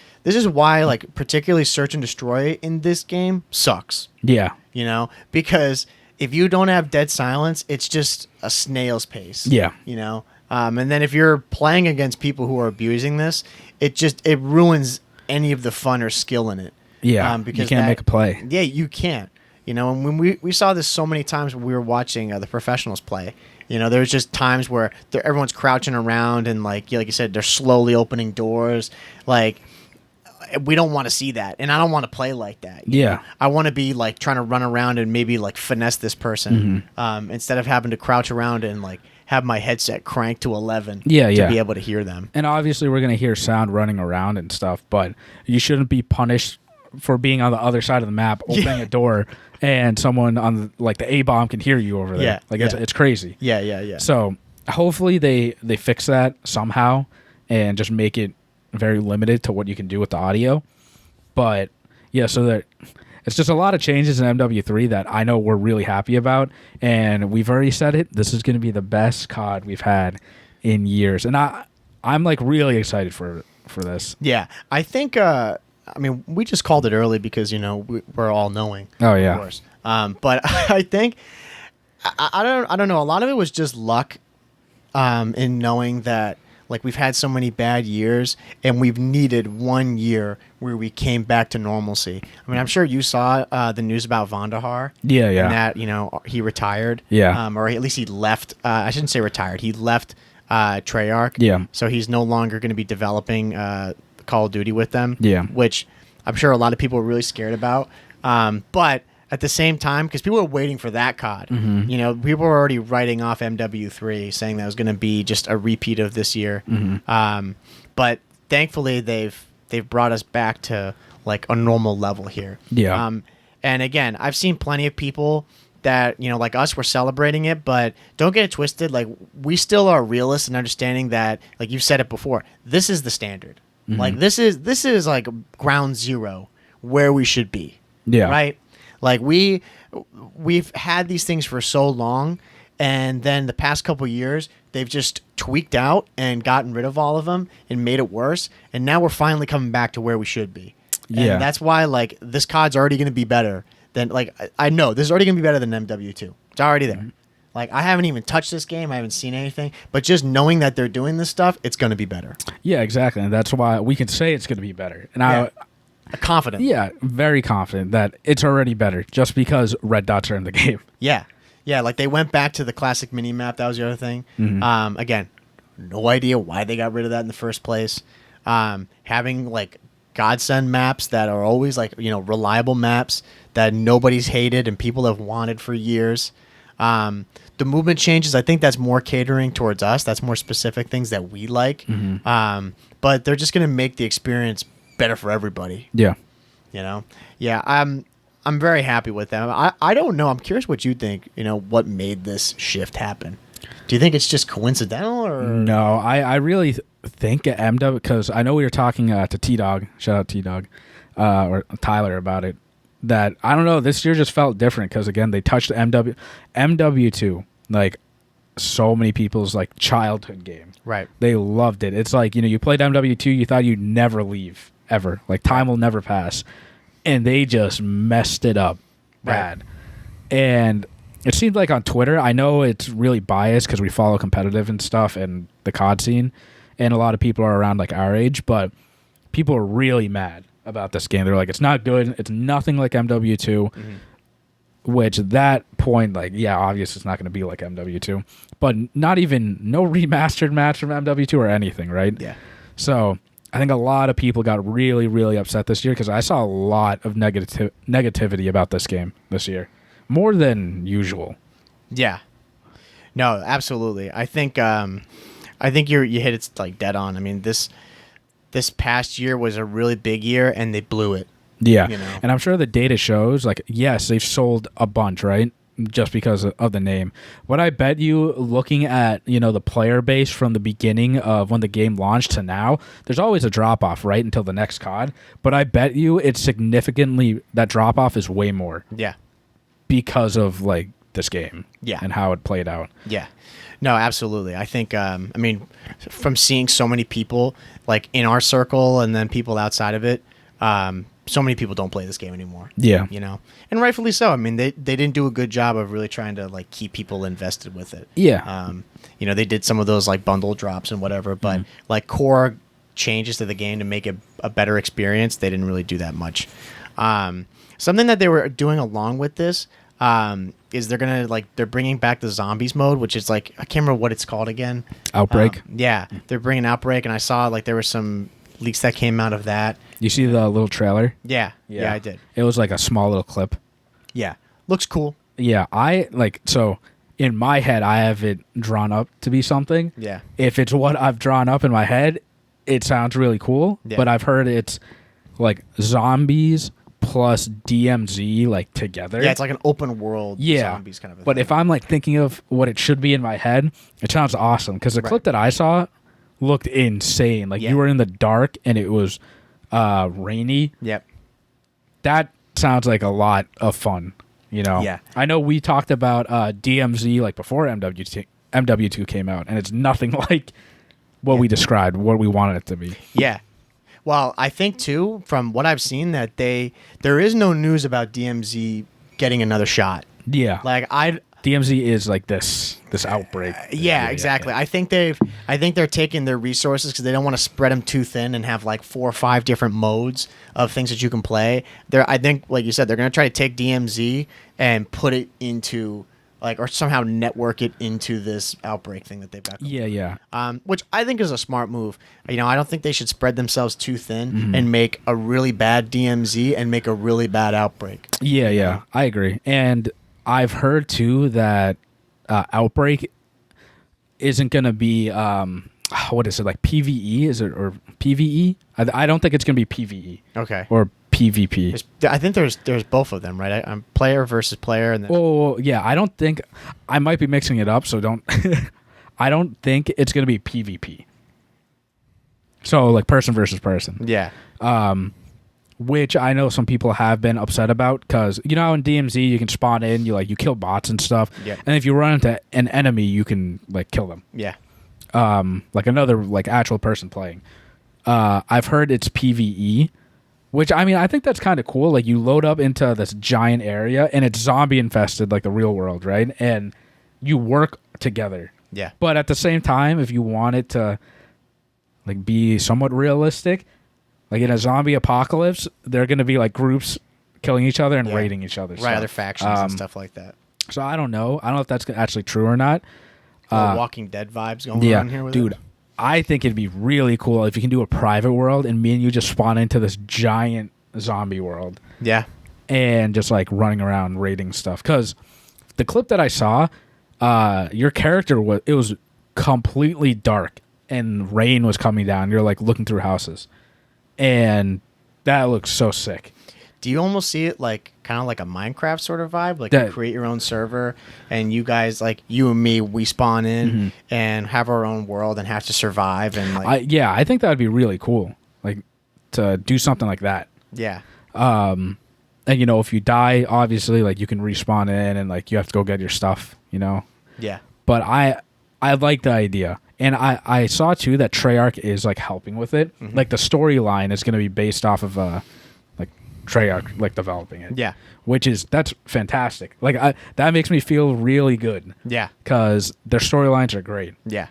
why, like, particularly search and destroy in this game sucks. Yeah. You know, because if you don't have dead silence, it's just a snail's pace. Yeah. You know? And then if you're playing against people who are abusing this, it ruins any of the fun or skill in it. Yeah. Because you can't make a play. Yeah, you can't. You know, and when we saw this so many times when we were watching the professionals play. You know, there's just times where everyone's crouching around and, like you said, they're slowly opening doors. Like, we don't want to see that, and I don't want to play like that. You know? I want to be like trying to run around and maybe like finesse this person, instead of having to crouch around and like have my headset cranked to 11 to be able to hear them. And obviously we're going to hear sound running around and stuff, but you shouldn't be punished for being on the other side of the map, opening a door, and someone on like the A-bomb can hear you over there. Yeah, Like it's crazy. Yeah. So hopefully they fix that somehow and just make it very limited to what you can do with the audio. But yeah, so it's just a lot of changes in MW3 that I know we're really happy about, and we've already said it. This is going to be the best COD we've had in years, and I'm like really excited for this. Yeah, I think. I mean, we just called it early because we're all knowing. Oh yeah, of course. But I think I don't know. A lot of it was just luck, in knowing that like we've had so many bad years and we've needed 1 year where we came back to normalcy. I mean, I'm sure you saw the news about Vandahar. Yeah. And that he retired. Yeah. Or at least he left. I shouldn't say retired. He left Treyarch. Yeah. So he's no longer going to be developing Call of Duty with them. Yeah. Which I'm sure a lot of people are really scared about. But at the same time, because people were waiting for that COD, people were already writing off MW3, saying that was going to be just a repeat of this year. But thankfully, they've brought us back to like a normal level here. Yeah. And again, I've seen plenty of people that like us, were celebrating it, but don't get it twisted. Like we still are realists and understanding that, like you've said it before, this is the standard. Like this is like ground zero where we should be. Yeah. Right. Like we've had these things for so long, and then the past couple years they've just tweaked out and gotten rid of all of them and made it worse, and now we're finally coming back to where we should be. Yeah. And that's why like this COD's already going to be better than I know this is already going to be better than MW2. It's already there. Like I haven't even touched this game, I haven't seen anything, but just knowing that they're doing this stuff, it's going to be better. Yeah, exactly. And that's why we can say it's going to be better. And confident. Yeah, very confident that it's already better just because red dots are in the game. Yeah. Like they went back to the classic mini map. That was the other thing. Again, no idea why they got rid of that in the first place. Having like godsend maps that are always like reliable maps that nobody's hated and people have wanted for years. The movement changes, I think that's more catering towards us. That's more specific things that we like. But they're just going to make the experience better for everybody. Yeah. Yeah. I'm very happy with them. I don't know. I'm curious what you think. What made this shift happen? Do you think it's just coincidental or no? I really think at MW, because I know we were talking to T-Dog. Shout out T-Dog or Tyler about it. That I don't know. This year just felt different because again they touched MW2, like so many people's like childhood game. Right. They loved it. It's like you played MW2, you thought you'd never leave ever. Like time will never pass, and they just messed it up bad. Right. And it seemed like on Twitter, I know it's really biased because we follow competitive and stuff and the COD scene, and a lot of people are around like our age, but people are really mad about this game. They're like, it's not good. It's nothing like MW2, which at that point, like, yeah, obviously it's not going to be like MW2, but no remastered match from MW2 or anything, right? Yeah. So I think a lot of people got really, really upset this year because I saw a lot of negativity about this game this year, more than usual. Yeah. No, absolutely. I think you hit it like dead on. I mean, this past year was a really big year, and they blew it. Yeah, and I'm sure the data shows, like, yes, they've sold a bunch, right, just because of the name. But I bet you, looking at, the player base from the beginning of when the game launched to now, there's always a drop-off, right, until the next COD. But I bet you it's significantly, that drop-off is way more. Yeah. Because of, like, this game. Yeah. And how it played out. Yeah. No, absolutely. I think, from seeing so many people, like, in our circle and then people outside of it, so many people don't play this game anymore. Yeah. And rightfully so. I mean, they didn't do a good job of really trying to, like, keep people invested with it. Yeah. They did some of those, like, bundle drops and whatever, but, like, core changes to the game to make it a better experience, they didn't really do that much. Something that they were doing along with this is they're bringing back the zombies mode, which is like, I can't remember what it's called again. Outbreak. Yeah, they're bringing Outbreak, and I saw like there were some leaks that came out of that. You see the little trailer? Yeah, I did. It was like a small little clip. Yeah, looks cool. Yeah, so in my head, I have it drawn up to be something. Yeah. If it's what I've drawn up in my head, it sounds really cool. Yeah. But I've heard it's like zombies, plus DMZ like together. Yeah, it's like an open world zombies kind of a but thing. if I'm like thinking of what it should be in my head, it sounds awesome because the clip that I saw looked insane. Like you were in the dark and it was rainy. Yep. That sounds like a lot of fun, you know. Yeah. I know we talked about DMZ like before MW2 came out, and it's nothing like what we described, what we wanted it to be. Yeah. Well, I think too, from what I've seen, that there is no news about DMZ getting another shot. Yeah. Like DMZ is like this outbreak. Yeah, exactly. Yeah. I think they're taking their resources because they don't want to spread them too thin and have like 4 or 5 different modes of things that you can play. I think, like you said, they're going to try to take DMZ and put it into like, or somehow network it into this Outbreak thing that they've got going. Yeah. Which I think is a smart move. You know, I don't think they should spread themselves too thin and make a really bad DMZ and make a really bad Outbreak. Yeah. I agree. And I've heard too that Outbreak isn't going to be what is it, like PvE? Is it, or PvE? I don't think it's going to be PvE. Okay. Or PvP. I think there's both of them, right? I'm player versus player, and then yeah. I don't think I might be mixing it up, so don't. I don't think it's going to be PvP. So like person versus person. Yeah. Which I know some people have been upset about because you know in DMZ you can spawn in, you kill bots and stuff, and if you run into an enemy you can like kill them. Yeah. Like another like actual person playing. I've heard it's PvE, which I mean I think that's kind of cool. Like you load up into this giant area and it's zombie infested like the real world, right? And you work together. Yeah. But at the same time, if you want it to like be somewhat realistic, like in a zombie apocalypse, there are going to be like groups killing each other and raiding each other. Right, other factions and stuff like that. So I don't know. I don't know if that's actually true or not. Walking Dead vibes going on here with dude. it. I think it'd be really cool if you can do a private world and me and you just spawn into this giant zombie world. Yeah. And just like running around raiding stuff. Because the clip that I saw, your character was completely dark and rain was coming down. You're like looking through houses. And that looks so sick. Do you almost see it like kind of like a Minecraft sort of vibe? Like you create your own server and you guys, like you and me, we spawn in and have our own world and have to survive. And like, I think that would be really cool. Like to do something like that. Yeah. And you know, if you die, obviously like you can respawn in and like you have to go get your stuff, you know? Yeah. But I like the idea. And I saw too that Treyarch is like helping with it. Like the storyline is going to be based off of like Treyarch like developing it. Yeah. That's fantastic. Like that makes me feel really good. Yeah. Cuz their storylines are great. Yeah.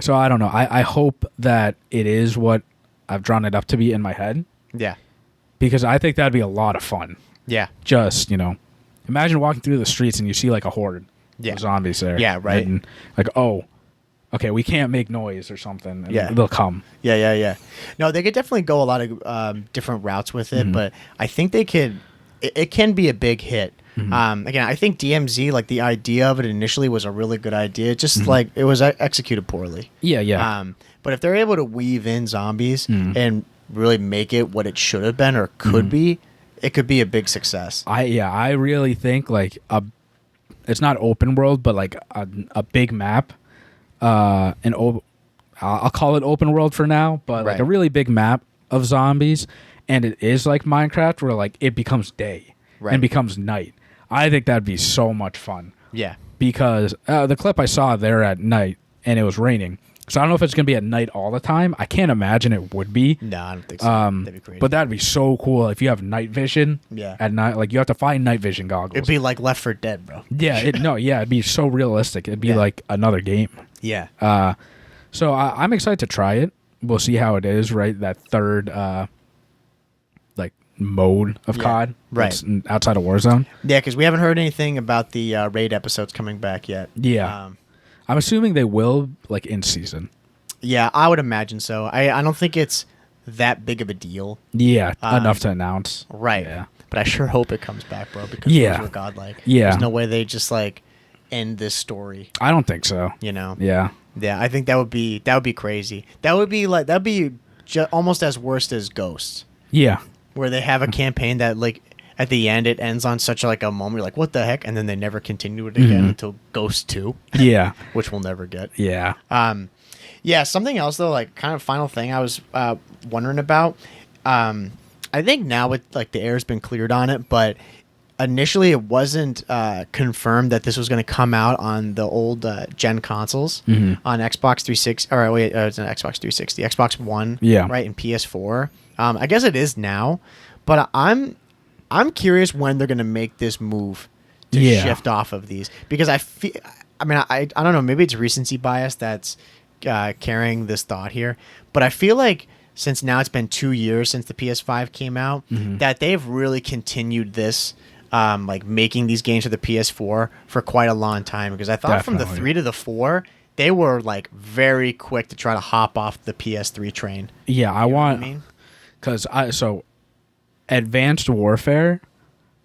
So I don't know. I hope that it is what I've drawn it up to be in my head. Yeah. Because I think that'd be a lot of fun. Yeah. Just, you know, imagine walking through the streets and you see like a horde. Yeah. Zombies there. Yeah, right. And like, oh, okay, we can't make noise or something. And they'll come. Yeah. No, they could definitely go a lot of different routes with it, but I think they could. It can be a big hit. Again, I think DMZ, like the idea of it initially was a really good idea. Just like it was executed poorly. Yeah. But if they're able to weave in zombies and really make it what it should have been or could be, it could be a big success. I really think like it's not open world, but like a big map. I'll call it open world for now, but like a really big map of zombies, and it is like Minecraft where like it becomes day and becomes night. I think that'd be so much fun. Yeah. Because the clip I saw there at night and it was raining. So I don't know if it's going to be at night all the time. I can't imagine it would be. No, I don't think so. That'd be crazy. But that'd be so cool if you have night vision at night. Like you have to find night vision goggles. It'd be like Left 4 Dead, bro. Yeah, it'd be so realistic. It'd be like another game. Yeah. So I'm excited to try it. We'll see how it is, right? That third like mode of COD. Right. Outside of Warzone. Yeah, because we haven't heard anything about the raid episodes coming back yet. Yeah. I'm assuming they will, like, in season. Yeah, I would imagine so. I don't think it's that big of a deal. Yeah, enough to announce. Right. Yeah. But I sure hope it comes back, bro, because those were godlike. Yeah. There's no way they just, like, end this story. I don't think so. You know? Yeah. Yeah, I think that would be crazy. That'd be almost as worst as Ghosts. Yeah. where they have a campaign that like at the end it ends on such like a moment, you're like, what the heck, and then they never continue it again until Ghost 2. Yeah. Which we'll never get. Yeah. Yeah, something else though, like kind of final thing I was wondering about. I think now with like the air's been cleared on it, but initially it wasn't confirmed that this was going to come out on the old gen consoles on Xbox 360. Or wait, it's an Xbox 360, Xbox One, right, and PS4. I guess it is now, but I'm curious when they're going to make this move to shift off of these, because I feel, I mean, I don't know, maybe it's recency bias that's carrying this thought here, but I feel like since now it's been 2 years since the PS5 came out, that they've really continued this, like making these games for the PS4 for quite a long time. Because I thought from the 3 to the 4, they were like very quick to try to hop off the PS3 train. Yeah, because so Advanced Warfare,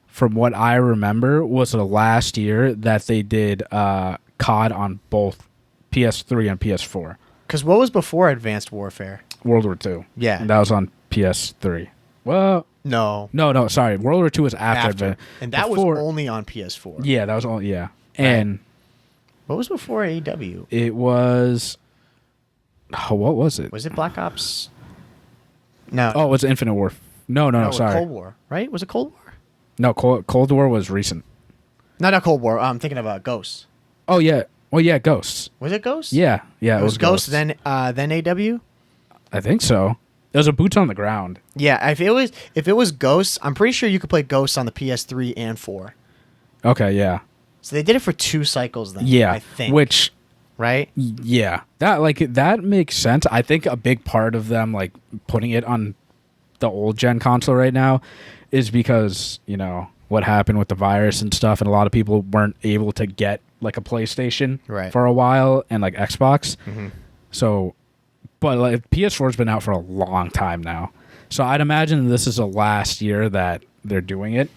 from what I remember, was the last year that they did COD on both PS3 and PS4. Because what was before Advanced Warfare? World War II. Yeah. And that was on PS3. Well, no, sorry. World War II was after. And that was only on PS4. Yeah, that was all. Yeah. And what was before AEW? It was. Oh, what was it? Was it Black Ops? No. Oh, it was Infinite War. No, sorry. Cold War, right? Was it Cold War? No, Cold War was recent. No, not Cold War. I'm thinking about Ghosts. Oh, yeah. Well, yeah, Ghosts. Was it Ghosts? Yeah. It was Ghosts. Then AW? I think so. It was a boots on the ground. Yeah, if it was Ghosts, I'm pretty sure you could play Ghosts on the PS3 and 4. Okay, yeah. So they did it for 2 cycles then. Yeah, I think. which, right? Yeah, that makes sense. I think a big part of them like putting it on the old gen console right now is because what happened with the virus and stuff, and a lot of people weren't able to get like a PlayStation for a while and like Xbox. So. But like PS4's been out for a long time now. So I'd imagine this is the last year that they're doing it.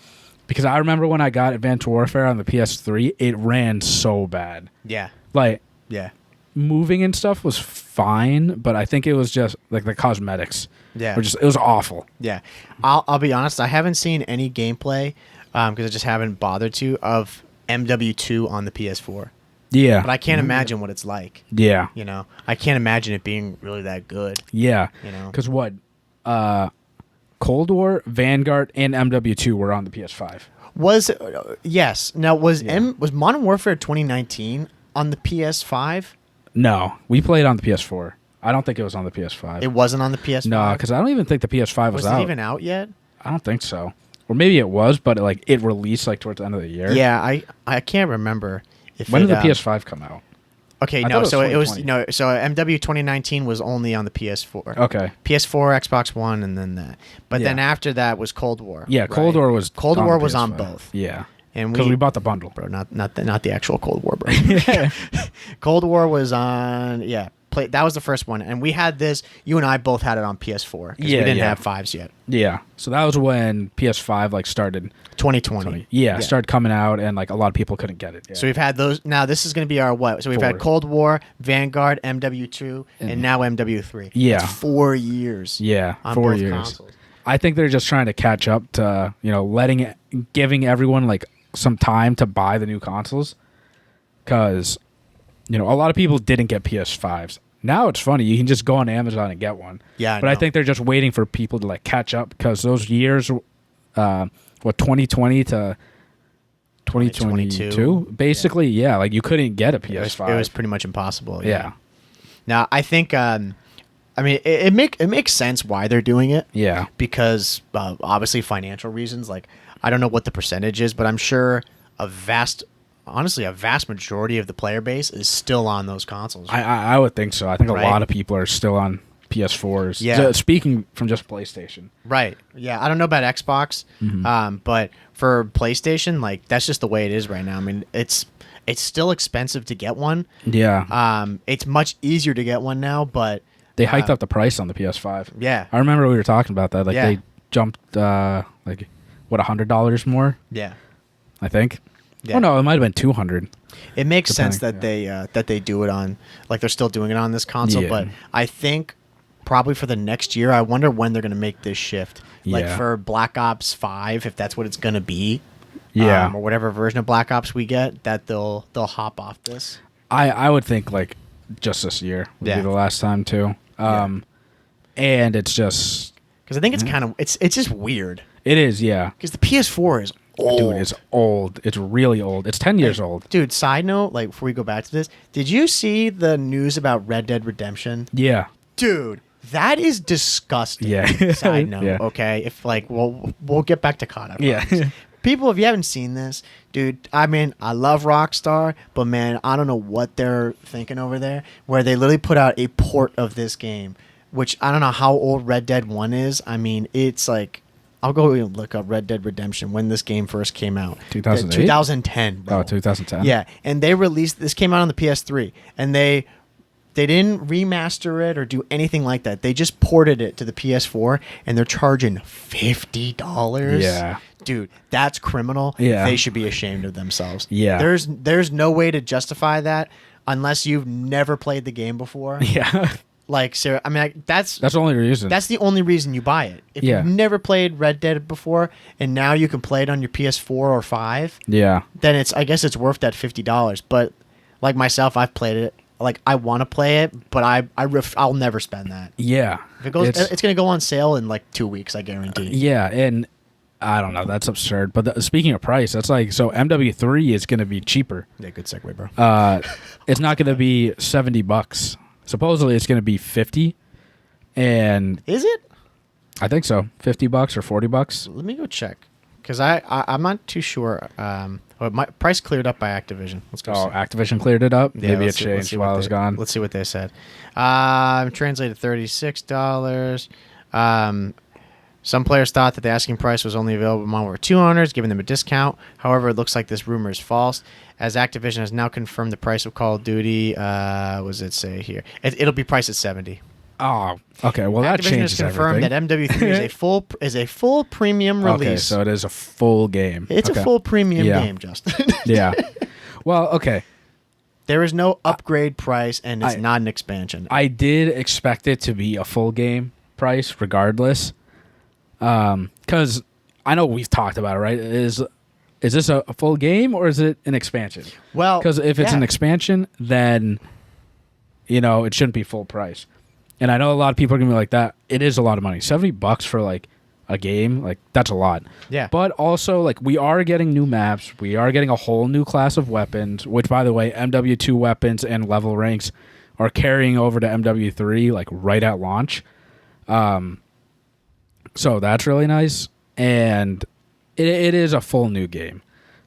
Because I remember when I got Advanced Warfare on the PS3, it ran so bad. Yeah. Like, yeah. Moving and stuff was fine, but I think it was just like the cosmetics. Yeah. It was awful. Yeah. I'll be honest, I haven't seen any gameplay, because I just haven't bothered to, of MW2 on the PS4. Yeah. But I can't imagine what it's like. Yeah. I can't imagine it being really that good. Yeah. Because Cold War, Vanguard, and MW2 were on the PS5. Yes. Now, was Modern Warfare 2019 on the PS5? No. We played on the PS4. I don't think it was on the PS5. It wasn't on the PS5? No, because I don't even think the PS5 was out. Was it even out yet? I don't think so. Or maybe it was, but it released towards the end of the year. Yeah, I can't remember. When did the PS5 come out? Okay, no, so it was so MW 2019 was only on the PS4. Okay. PS4, Xbox One, and then that. But then after that was Cold War. Yeah, Cold War was on both. Yeah. And because we bought the bundle, bro. Not the actual Cold War, bro. Cold War was on. Yeah, that was the first one, and we had this. You and I both had it on PS4 because we didn't have 5s yet. Yeah, so that was when PS5 started. 2020. Started coming out, and a lot of people couldn't get it. Yeah. So we've had those. Now this is going to be our what? So we've had Cold War, Vanguard, MW2, and now MW3. Yeah, that's 4 years. Yeah, on 4 both years. consoles. I think they're just trying to catch up to giving everyone some time to buy the new consoles, because a lot of people didn't get PS5s. Now it's funny, you can just go on Amazon and get one. Yeah, but I think they're just waiting for people to catch up, because those years, 2020 to 2022, basically, you couldn't get a PS5. It was pretty much impossible. Yeah. Now I think, it makes sense why they're doing it. Yeah. Because obviously financial reasons. I don't know what the percentage is, but I'm sure a vast majority of the player base is still on those consoles. I would think so. I think a lot of people are still on PS4s. Yeah. Speaking from just PlayStation. Right. Yeah. I don't know about Xbox, but for PlayStation, that's just the way it is right now. I mean, it's still expensive to get one. Yeah. It's much easier to get one now, but they hiked up the price on the PS5. Yeah. I remember we were talking about that. They jumped $100 more? Yeah. I think. Yeah. Oh no, it might have been 200. It makes sense that they do it on they're still doing it on this console, but I think probably for the next year. I wonder when they're going to make this shift. Like Yeah. for Black Ops 5, if that's what it's going to be. Yeah. Or whatever version of Black Ops we get, that they'll hop off this. I would think like just this year would be the last time too. And it's just because I think it's kind of it's just weird. It is, yeah. Because the PS4 is old. Dude, it's old. It's really old. It's 10 years old. Dude, side note, like before we go back to this, did you see the news about Red Dead Redemption? Yeah. Dude, that is disgusting. Yeah. Side note, Yeah. okay? If like we'll get back to COD. Yeah. People, if you haven't seen this, dude, I mean, I love Rockstar, but man, I don't know what they're thinking over there, where they literally put out a port of this game, which I don't know how old Red Dead 1 is. I mean, it's like, I'll go and look up Red Dead Redemption when this game first came out. 2008? 2010, bro. Oh, 2010. Yeah, and they released, this came out on the PS3, and they didn't remaster it or do anything like that. They just ported it to the PS4, and they're charging $50. Yeah. Dude, that's criminal. Yeah. They should be ashamed of themselves. Yeah. There's no way to justify that unless you've never played the game before. Yeah. Like, Sarah, I mean, that's the only reason. That's the only reason you buy it. If you've never played Red Dead before, and now you can play it on your PS4 or 5, yeah. then I guess it's worth that $50. But like myself, I've played it. Like, I want to play it, but I'll never spend that. Yeah. If it goes, it's going to go on sale in like 2 weeks, I guarantee. Yeah, and I don't know. That's absurd. But speaking of price, that's like, so MW3 is going to be cheaper. Yeah, good segue, bro. It's not going to be $70. Supposedly it's going to be 50, and is it? I think so. $50 or $40. Let me go check, because I'm not too sure. My price cleared up by Activision. Let's go. Oh, see. Activision cleared it up. Yeah, Maybe it changed while I was gone. Let's see what they said. Translated $36. Some players thought that the asking price was only available among over 200s, giving them a discount. However, it looks like this rumor is false, as Activision has now confirmed the price of Call of Duty. What does it say here? It'll be priced at $70. Oh, okay. Well, that Activision changes has confirmed everything. that MW3 is a full premium release. Okay, so it is a full game. It's a full premium game, Justin. Yeah. Well, okay. There is no upgrade price, and it's not an expansion. I did expect it to be a full game price, regardless. Because I know we've talked about it, right? Is this a full game or is it an expansion? Well, because if it's an expansion, then it shouldn't be full price. And I know a lot of people are gonna be like that. It is a lot of money. $70 for like a game, like that's a lot. Yeah. But also, like, we are getting new maps. We are getting a whole new class of weapons. Which, by the way, MW2 weapons and level ranks are carrying over to MW3 like right at launch. So that's really nice, and it is a full new game.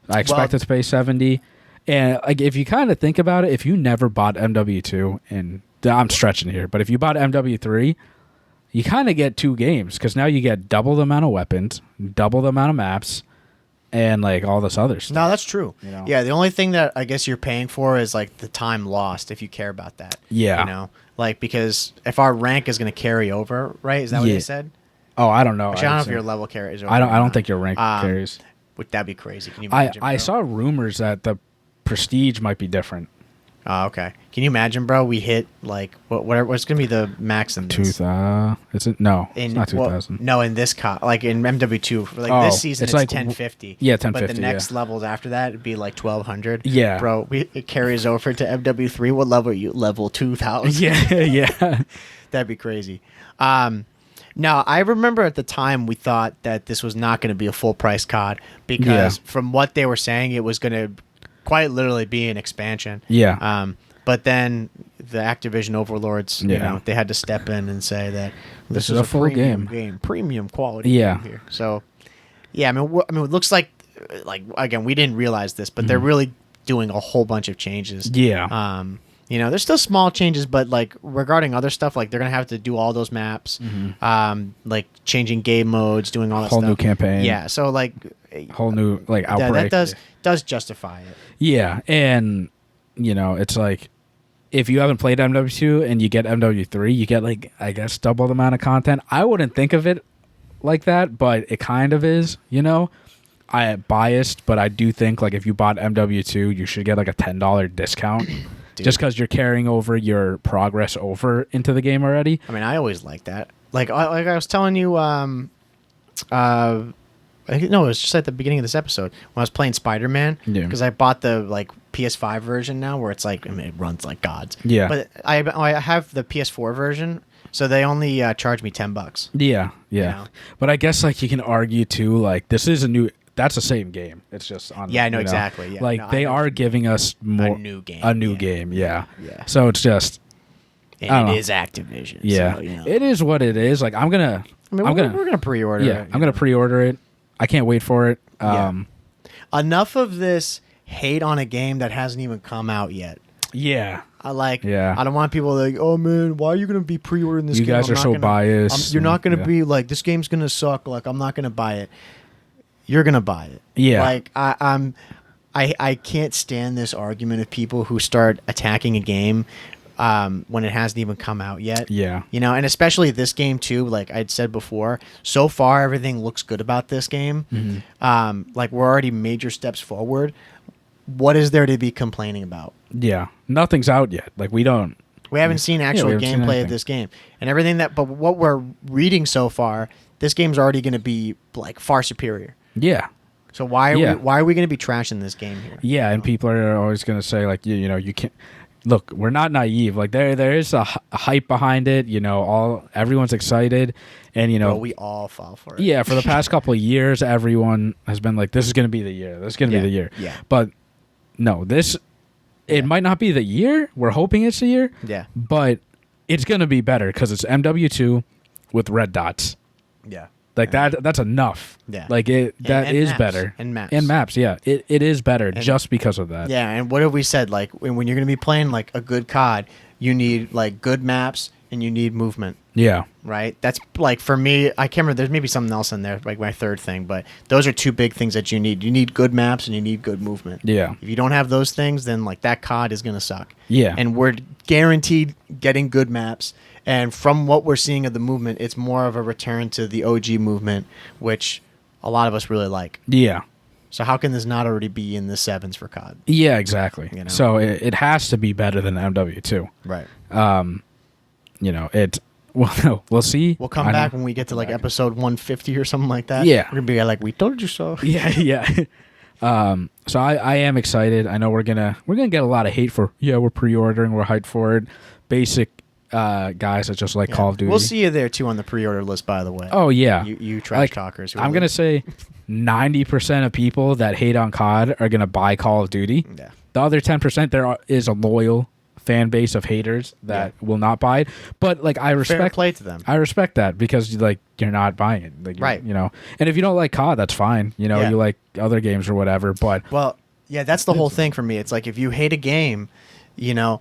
I expect it to pay $70, and like if you kind of think about it, if you never bought MW2, and I'm stretching here, but if you bought MW3, you kind of get two games because now you get double the amount of weapons, double the amount of maps, and like all this other stuff. No, that's true. Yeah, the only thing that I guess you're paying for is like the time lost, if you care about that. Yeah, like because if our rank is going to carry over, right? Is that what they said? Oh, I don't know. Actually, I don't know if your level carries over. I don't think your rank carries. Would that be crazy? Can you imagine? I saw rumors that the prestige might be different. Oh, okay. Can you imagine, bro? We hit like what's gonna be the max in this? Is it? No, it's not 2,000. No, in this like in MW2, like this season, it's like 1050. Yeah, 1050. But the next levels after that, it'd be like 1200. Yeah, bro. It carries over to MW3. What level are you? Level 2000. Yeah. That'd be crazy. Now, I remember at the time we thought that this was not going to be a full price COD because from what they were saying, it was going to quite literally be an expansion. Yeah. But then the Activision overlords, they had to step in and say that this is a full game, premium quality game here. So, yeah, I mean, it looks like again, we didn't realize this, but they're really doing a whole bunch of changes. Yeah. There's still small changes, but like regarding other stuff, like they're gonna have to do all those maps, like changing game modes, doing all that whole stuff. new campaign. Yeah, so like whole new like Outbreak. That does justify it. Yeah, and it's like if you haven't played MW2 and you get MW3, you get like I guess double the amount of content. I wouldn't think of it like that, but it kind of is. I biased, but I do think like if you bought MW2, you should get like a $10 discount. dude. just because you're carrying over your progress over into the game already. I mean, I always like that. Like I was telling you, no, it was just at the beginning of this episode when I was playing Spider-Man, because I bought the like PS5 version now, where it's like, I mean, it runs like gods. Yeah. But I have the PS4 version, so they only charge me $10. Yeah, yeah. You know? But I guess like you can argue too, like this is a new. That's the same game. It's just on. Yeah, I know exactly. Yeah, like no, they are giving us more a new game. A new game. Yeah. Yeah. So it's just. And it is Activision. Yeah. So, you know. It is what it is. Like we're gonna pre-order it. Yeah, I'm gonna pre-order it. I can't wait for it. Enough of this hate on a game that hasn't even come out yet. Yeah. I don't want people like, oh man, why are you gonna be pre-ordering this game? You guys are so biased. You're not gonna be like, this game's gonna suck. Like, I'm not gonna buy it. You're gonna buy it. Yeah. Like I can't stand this argument of people who start attacking a game when it hasn't even come out yet. Yeah. You know, and especially this game too, like I'd said before, so far everything looks good about this game. Mm-hmm. Like we're already major steps forward. What is there to be complaining about? Yeah. Nothing's out yet. Like we haven't seen actual gameplay of this game. And everything but what we're reading so far, this game's already going to be like far superior. Yeah. So why are we going to be trashing this game here? Yeah, and people are always going to say like you know, you can't. Look, we're not naive. Like there is a hype behind it. You know, everyone's excited, and you know, we all fall for it. Yeah, for the past couple of years, everyone has been like, "This is going to be the year. This is going to be the year." Yeah. But no, it might not be the year. We're hoping it's the year. Yeah. But it's going to be better because it's MW2 with red dots. Yeah. Like that's enough. Yeah. Like that is maps. better. And maps. And maps, yeah. It is better just because of that. Yeah, and what have we said? Like when you're going to be playing like a good COD, you need like good maps and you need movement. Yeah. Right? That's like for me, I can't remember, there's maybe something else in there, like my third thing, but those are two big things that you need. You need good maps and you need good movement. Yeah. If you don't have those things, then like that COD is going to suck. Yeah. And we're guaranteed getting good maps. And from what we're seeing of the movement, it's more of a return to the OG movement, which a lot of us really like. Yeah. So how can this not already be in the sevens for COD? Yeah, exactly. You know? So it has to be better than MW2. Right. You know, well, no, we'll see. We'll come back when we get to like episode 150 or something like that. Yeah. We're going to be like, we told you so. Yeah, yeah. So I am excited. I know we're gonna get a lot of hate for we're pre-ordering, we're hyped for it. Basic guys that just like Call of Duty. We'll see you there too on the pre-order list, by the way. Oh yeah, you trash talkers. I'm gonna say 90% of people that hate on COD are gonna buy Call of Duty. Yeah. The other 10% there is a loyal fan base of haters that will not buy it. But like I respect fair play to them. I respect that because like you're not buying it. Like, right. You know, and if you don't like COD, that's fine. You know, you like other games or whatever. But well, yeah, that's the whole thing for me. It's like if you hate a game, you know,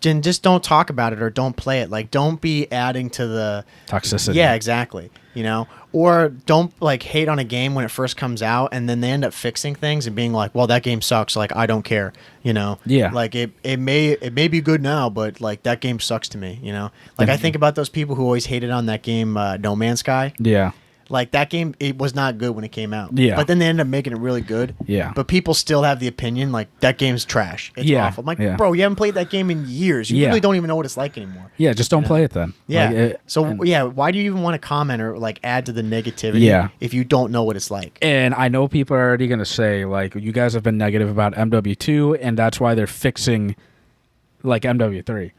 just don't talk about it or don't play it. Like don't be adding to the toxicity. Yeah, exactly. You know, or don't like hate on a game when it first comes out and then they end up fixing things and being like, well, that game sucks. Like I don't care. You know. Yeah. Like it may be good now, but like that game sucks to me. You know. Like I think about those people who always hated on that game, No Man's Sky. Yeah. Like that game, it was not good when it came out. Yeah. But then they ended up making it really good. Yeah. But people still have the opinion like that game's trash. It's awful. I'm like, bro, you haven't played that game in years. You really don't even know what it's like anymore. Yeah, just don't play it then. Yeah. Like, why do you even want to comment or like add to the negativity if you don't know what it's like? And I know people are already going to say like, you guys have been negative about MW2 and that's why they're fixing like MW3.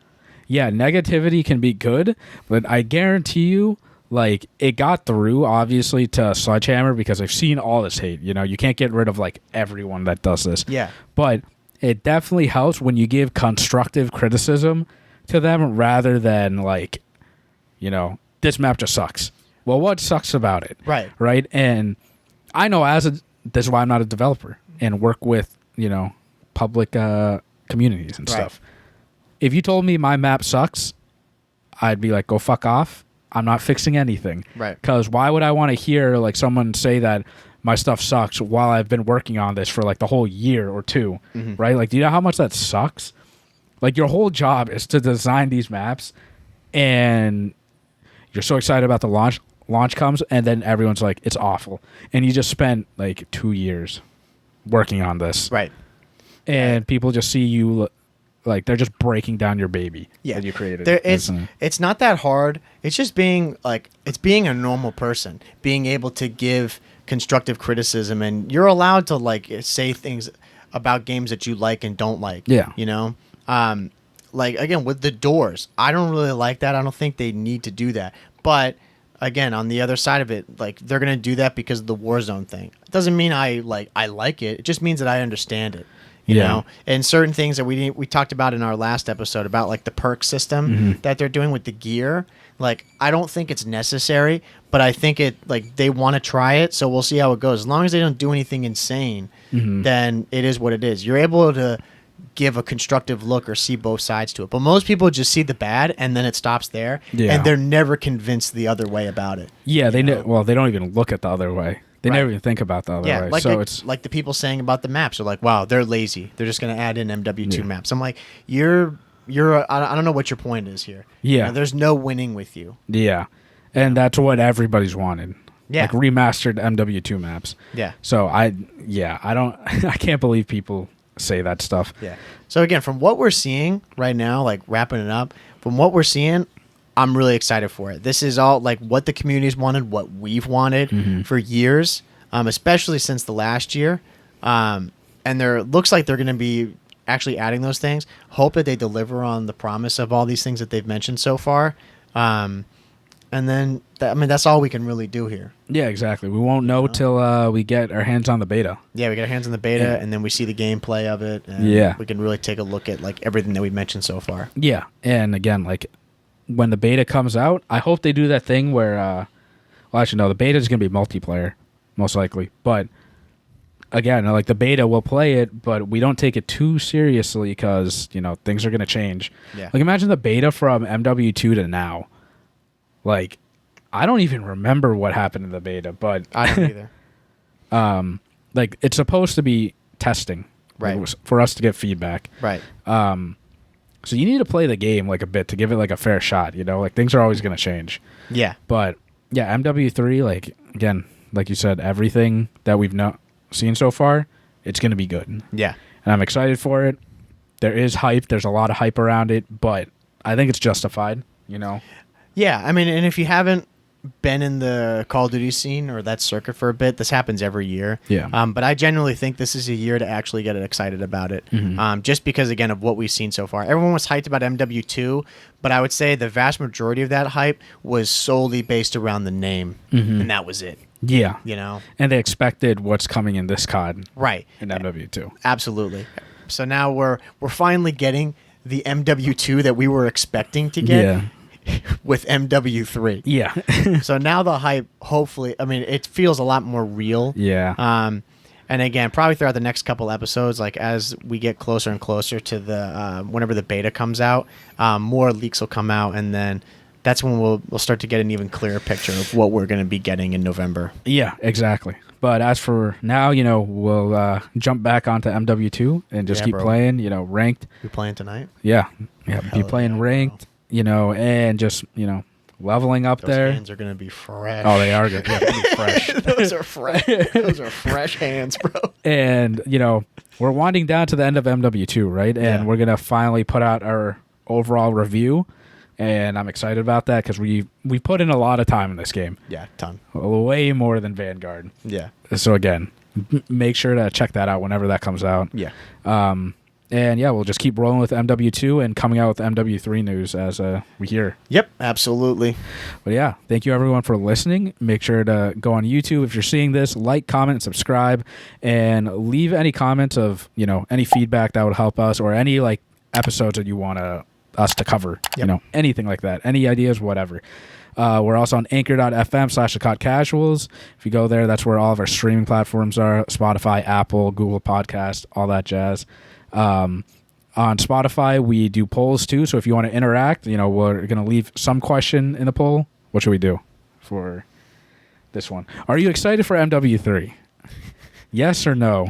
Yeah, negativity can be good, but I guarantee you like it got through obviously to Sledgehammer because I've seen all this hate. You know, you can't get rid of like everyone that does this. Yeah. But it definitely helps when you give constructive criticism to them rather than like, you know, this map just sucks. Well, what sucks about it? Right. Right. And I know this is why I'm not a developer and work with, you know, public communities and stuff. If you told me my map sucks, I'd be like, go fuck off. I'm not fixing anything. Right. Because why would I want to hear like someone say that my stuff sucks while I've been working on this for like the whole year or two, right? Like, do you know how much that sucks? Like, your whole job is to design these maps, and you're so excited about the launch comes, and then everyone's like, it's awful. And you just spent like 2 years working on this. Right. And people just see you like they're just breaking down your baby that you created. It's not that hard. It's just being a normal person, being able to give constructive criticism, and you're allowed to like say things about games that you like and don't like. Yeah. You know? Like again with the doors, I don't really like that. I don't think they need to do that. But again, on the other side of it, like they're gonna do that because of the Warzone thing. It doesn't mean I like it. It just means that I understand it. You know, and certain things that we talked about in our last episode about like the perk system that they're doing with the gear. Like I don't think it's necessary, but I think they want to try it, so we'll see how it goes. As long as they don't do anything insane, then it is what it is. You're able to give a constructive look or see both sides to it. But most people just see the bad and then it stops there, and they're never convinced the other way about it. Yeah, they don't even look at the other way. They never even think about the other way. Like so it's like the people saying about the maps are like, wow, they're lazy. They're just going to add in MW2 maps. I'm like, I don't know what your point is here. Yeah. You know, there's no winning with you. Yeah. And that's what everybody's wanted. Yeah. Like remastered MW2 maps. Yeah. So I can't believe people say that stuff. Yeah. So again, from what we're seeing right now, like wrapping it up, from what we're seeing, I'm really excited for it. This is all like what the community's wanted, what we've wanted for years, especially since the last year. And there looks like they're going to be actually adding those things. Hope that they deliver on the promise of all these things that they've mentioned so far. And then, that's all we can really do here. Yeah, exactly. We won't know till we get our hands on the beta. Yeah, we get our hands on the beta, and then we see the gameplay of it. And we can really take a look at like everything that we mentioned so far. Yeah, and again, like when the beta comes out, I hope they do that thing where, well, actually, no, the beta is going to be multiplayer, most likely. But again, like the beta, we'll play it, but we don't take it too seriously because, things are going to change. Yeah. Like imagine the beta from MW2 to now. Like, I don't even remember what happened in the beta, but I don't either. Like it's supposed to be testing, right? Like, for us to get feedback, right? So you need to play the game like a bit to give it like a fair shot. Like things are always going to change. Yeah. But yeah, MW3, like again, like you said, everything that we've seen so far, it's going to be good. Yeah. And I'm excited for it. There is hype. There's a lot of hype around it, but I think it's justified. Yeah, and if you haven't been in the Call of Duty scene or that circuit for a bit, this happens every year. Yeah. But I genuinely think this is a year to actually get excited about it. Just because, again, of what we've seen so far. Everyone was hyped about MW2, but I would say the vast majority of that hype was solely based around the name, and that was it. Yeah. And they expected what's coming in this COD. Right. In MW2. Absolutely. So now we're finally getting the MW2 that we were expecting to get. Yeah. With MW3. Yeah. So now the hype, hopefully, it feels a lot more real. Yeah. And again, probably throughout the next couple episodes, like as we get closer and closer to the whenever the beta comes out, more leaks will come out, and then that's when we'll start to get an even clearer picture of what we're going to be getting in November. Yeah, exactly. But as for now, we'll jump back onto MW2 and just keep playing, ranked. You playing tonight? Yeah. Be playing ranked. Bro. And just, leveling up Those there. hands are going to be fresh. Oh, they are going to be fresh. Those are fresh. Those are fresh hands, bro. And, we're winding down to the end of MW2, right? And we're going to finally put out our overall review. And I'm excited about that because we put in a lot of time in this game. Yeah, ton. Way more than Vanguard. Yeah. So, again, make sure to check that out whenever that comes out. Yeah. And yeah, we'll just keep rolling with MW2 and coming out with MW3 news as we hear. Yep, absolutely. But yeah, thank you everyone for listening. Make sure to go on YouTube if you're seeing this, like, comment, subscribe, and leave any comments of, any feedback that would help us or any like episodes that you want us to cover, anything like that, any ideas, whatever. We're also on anchor.fm/COD Casuals. If you go there, that's where all of our streaming platforms are: Spotify, Apple, Google Podcast, all that jazz. On Spotify, we do polls too. So if you want to interact, we're going to leave some question in the poll. What should we do for this one? Are you excited for MW3? Yes or no?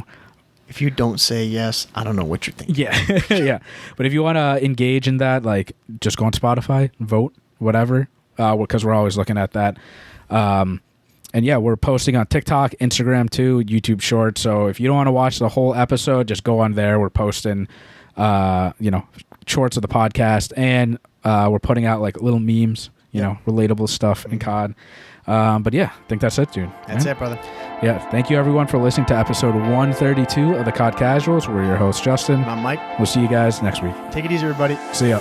If you don't say yes, I don't know what you're thinking. Yeah. Yeah. But if you want to engage in that, like just go on Spotify, vote, whatever, because we're always looking at that. And yeah, we're posting on TikTok, Instagram too, YouTube Shorts. So if you don't want to watch the whole episode, just go on there. We're posting shorts of the podcast, and we're putting out like little memes, relatable stuff in COD. But yeah, I think that's it, dude. That's it, brother. Yeah, thank you everyone for listening to episode 132 of the COD Casuals. We're your host, Justin. I'm Mike. We'll see you guys next week. Take it easy, everybody. See ya.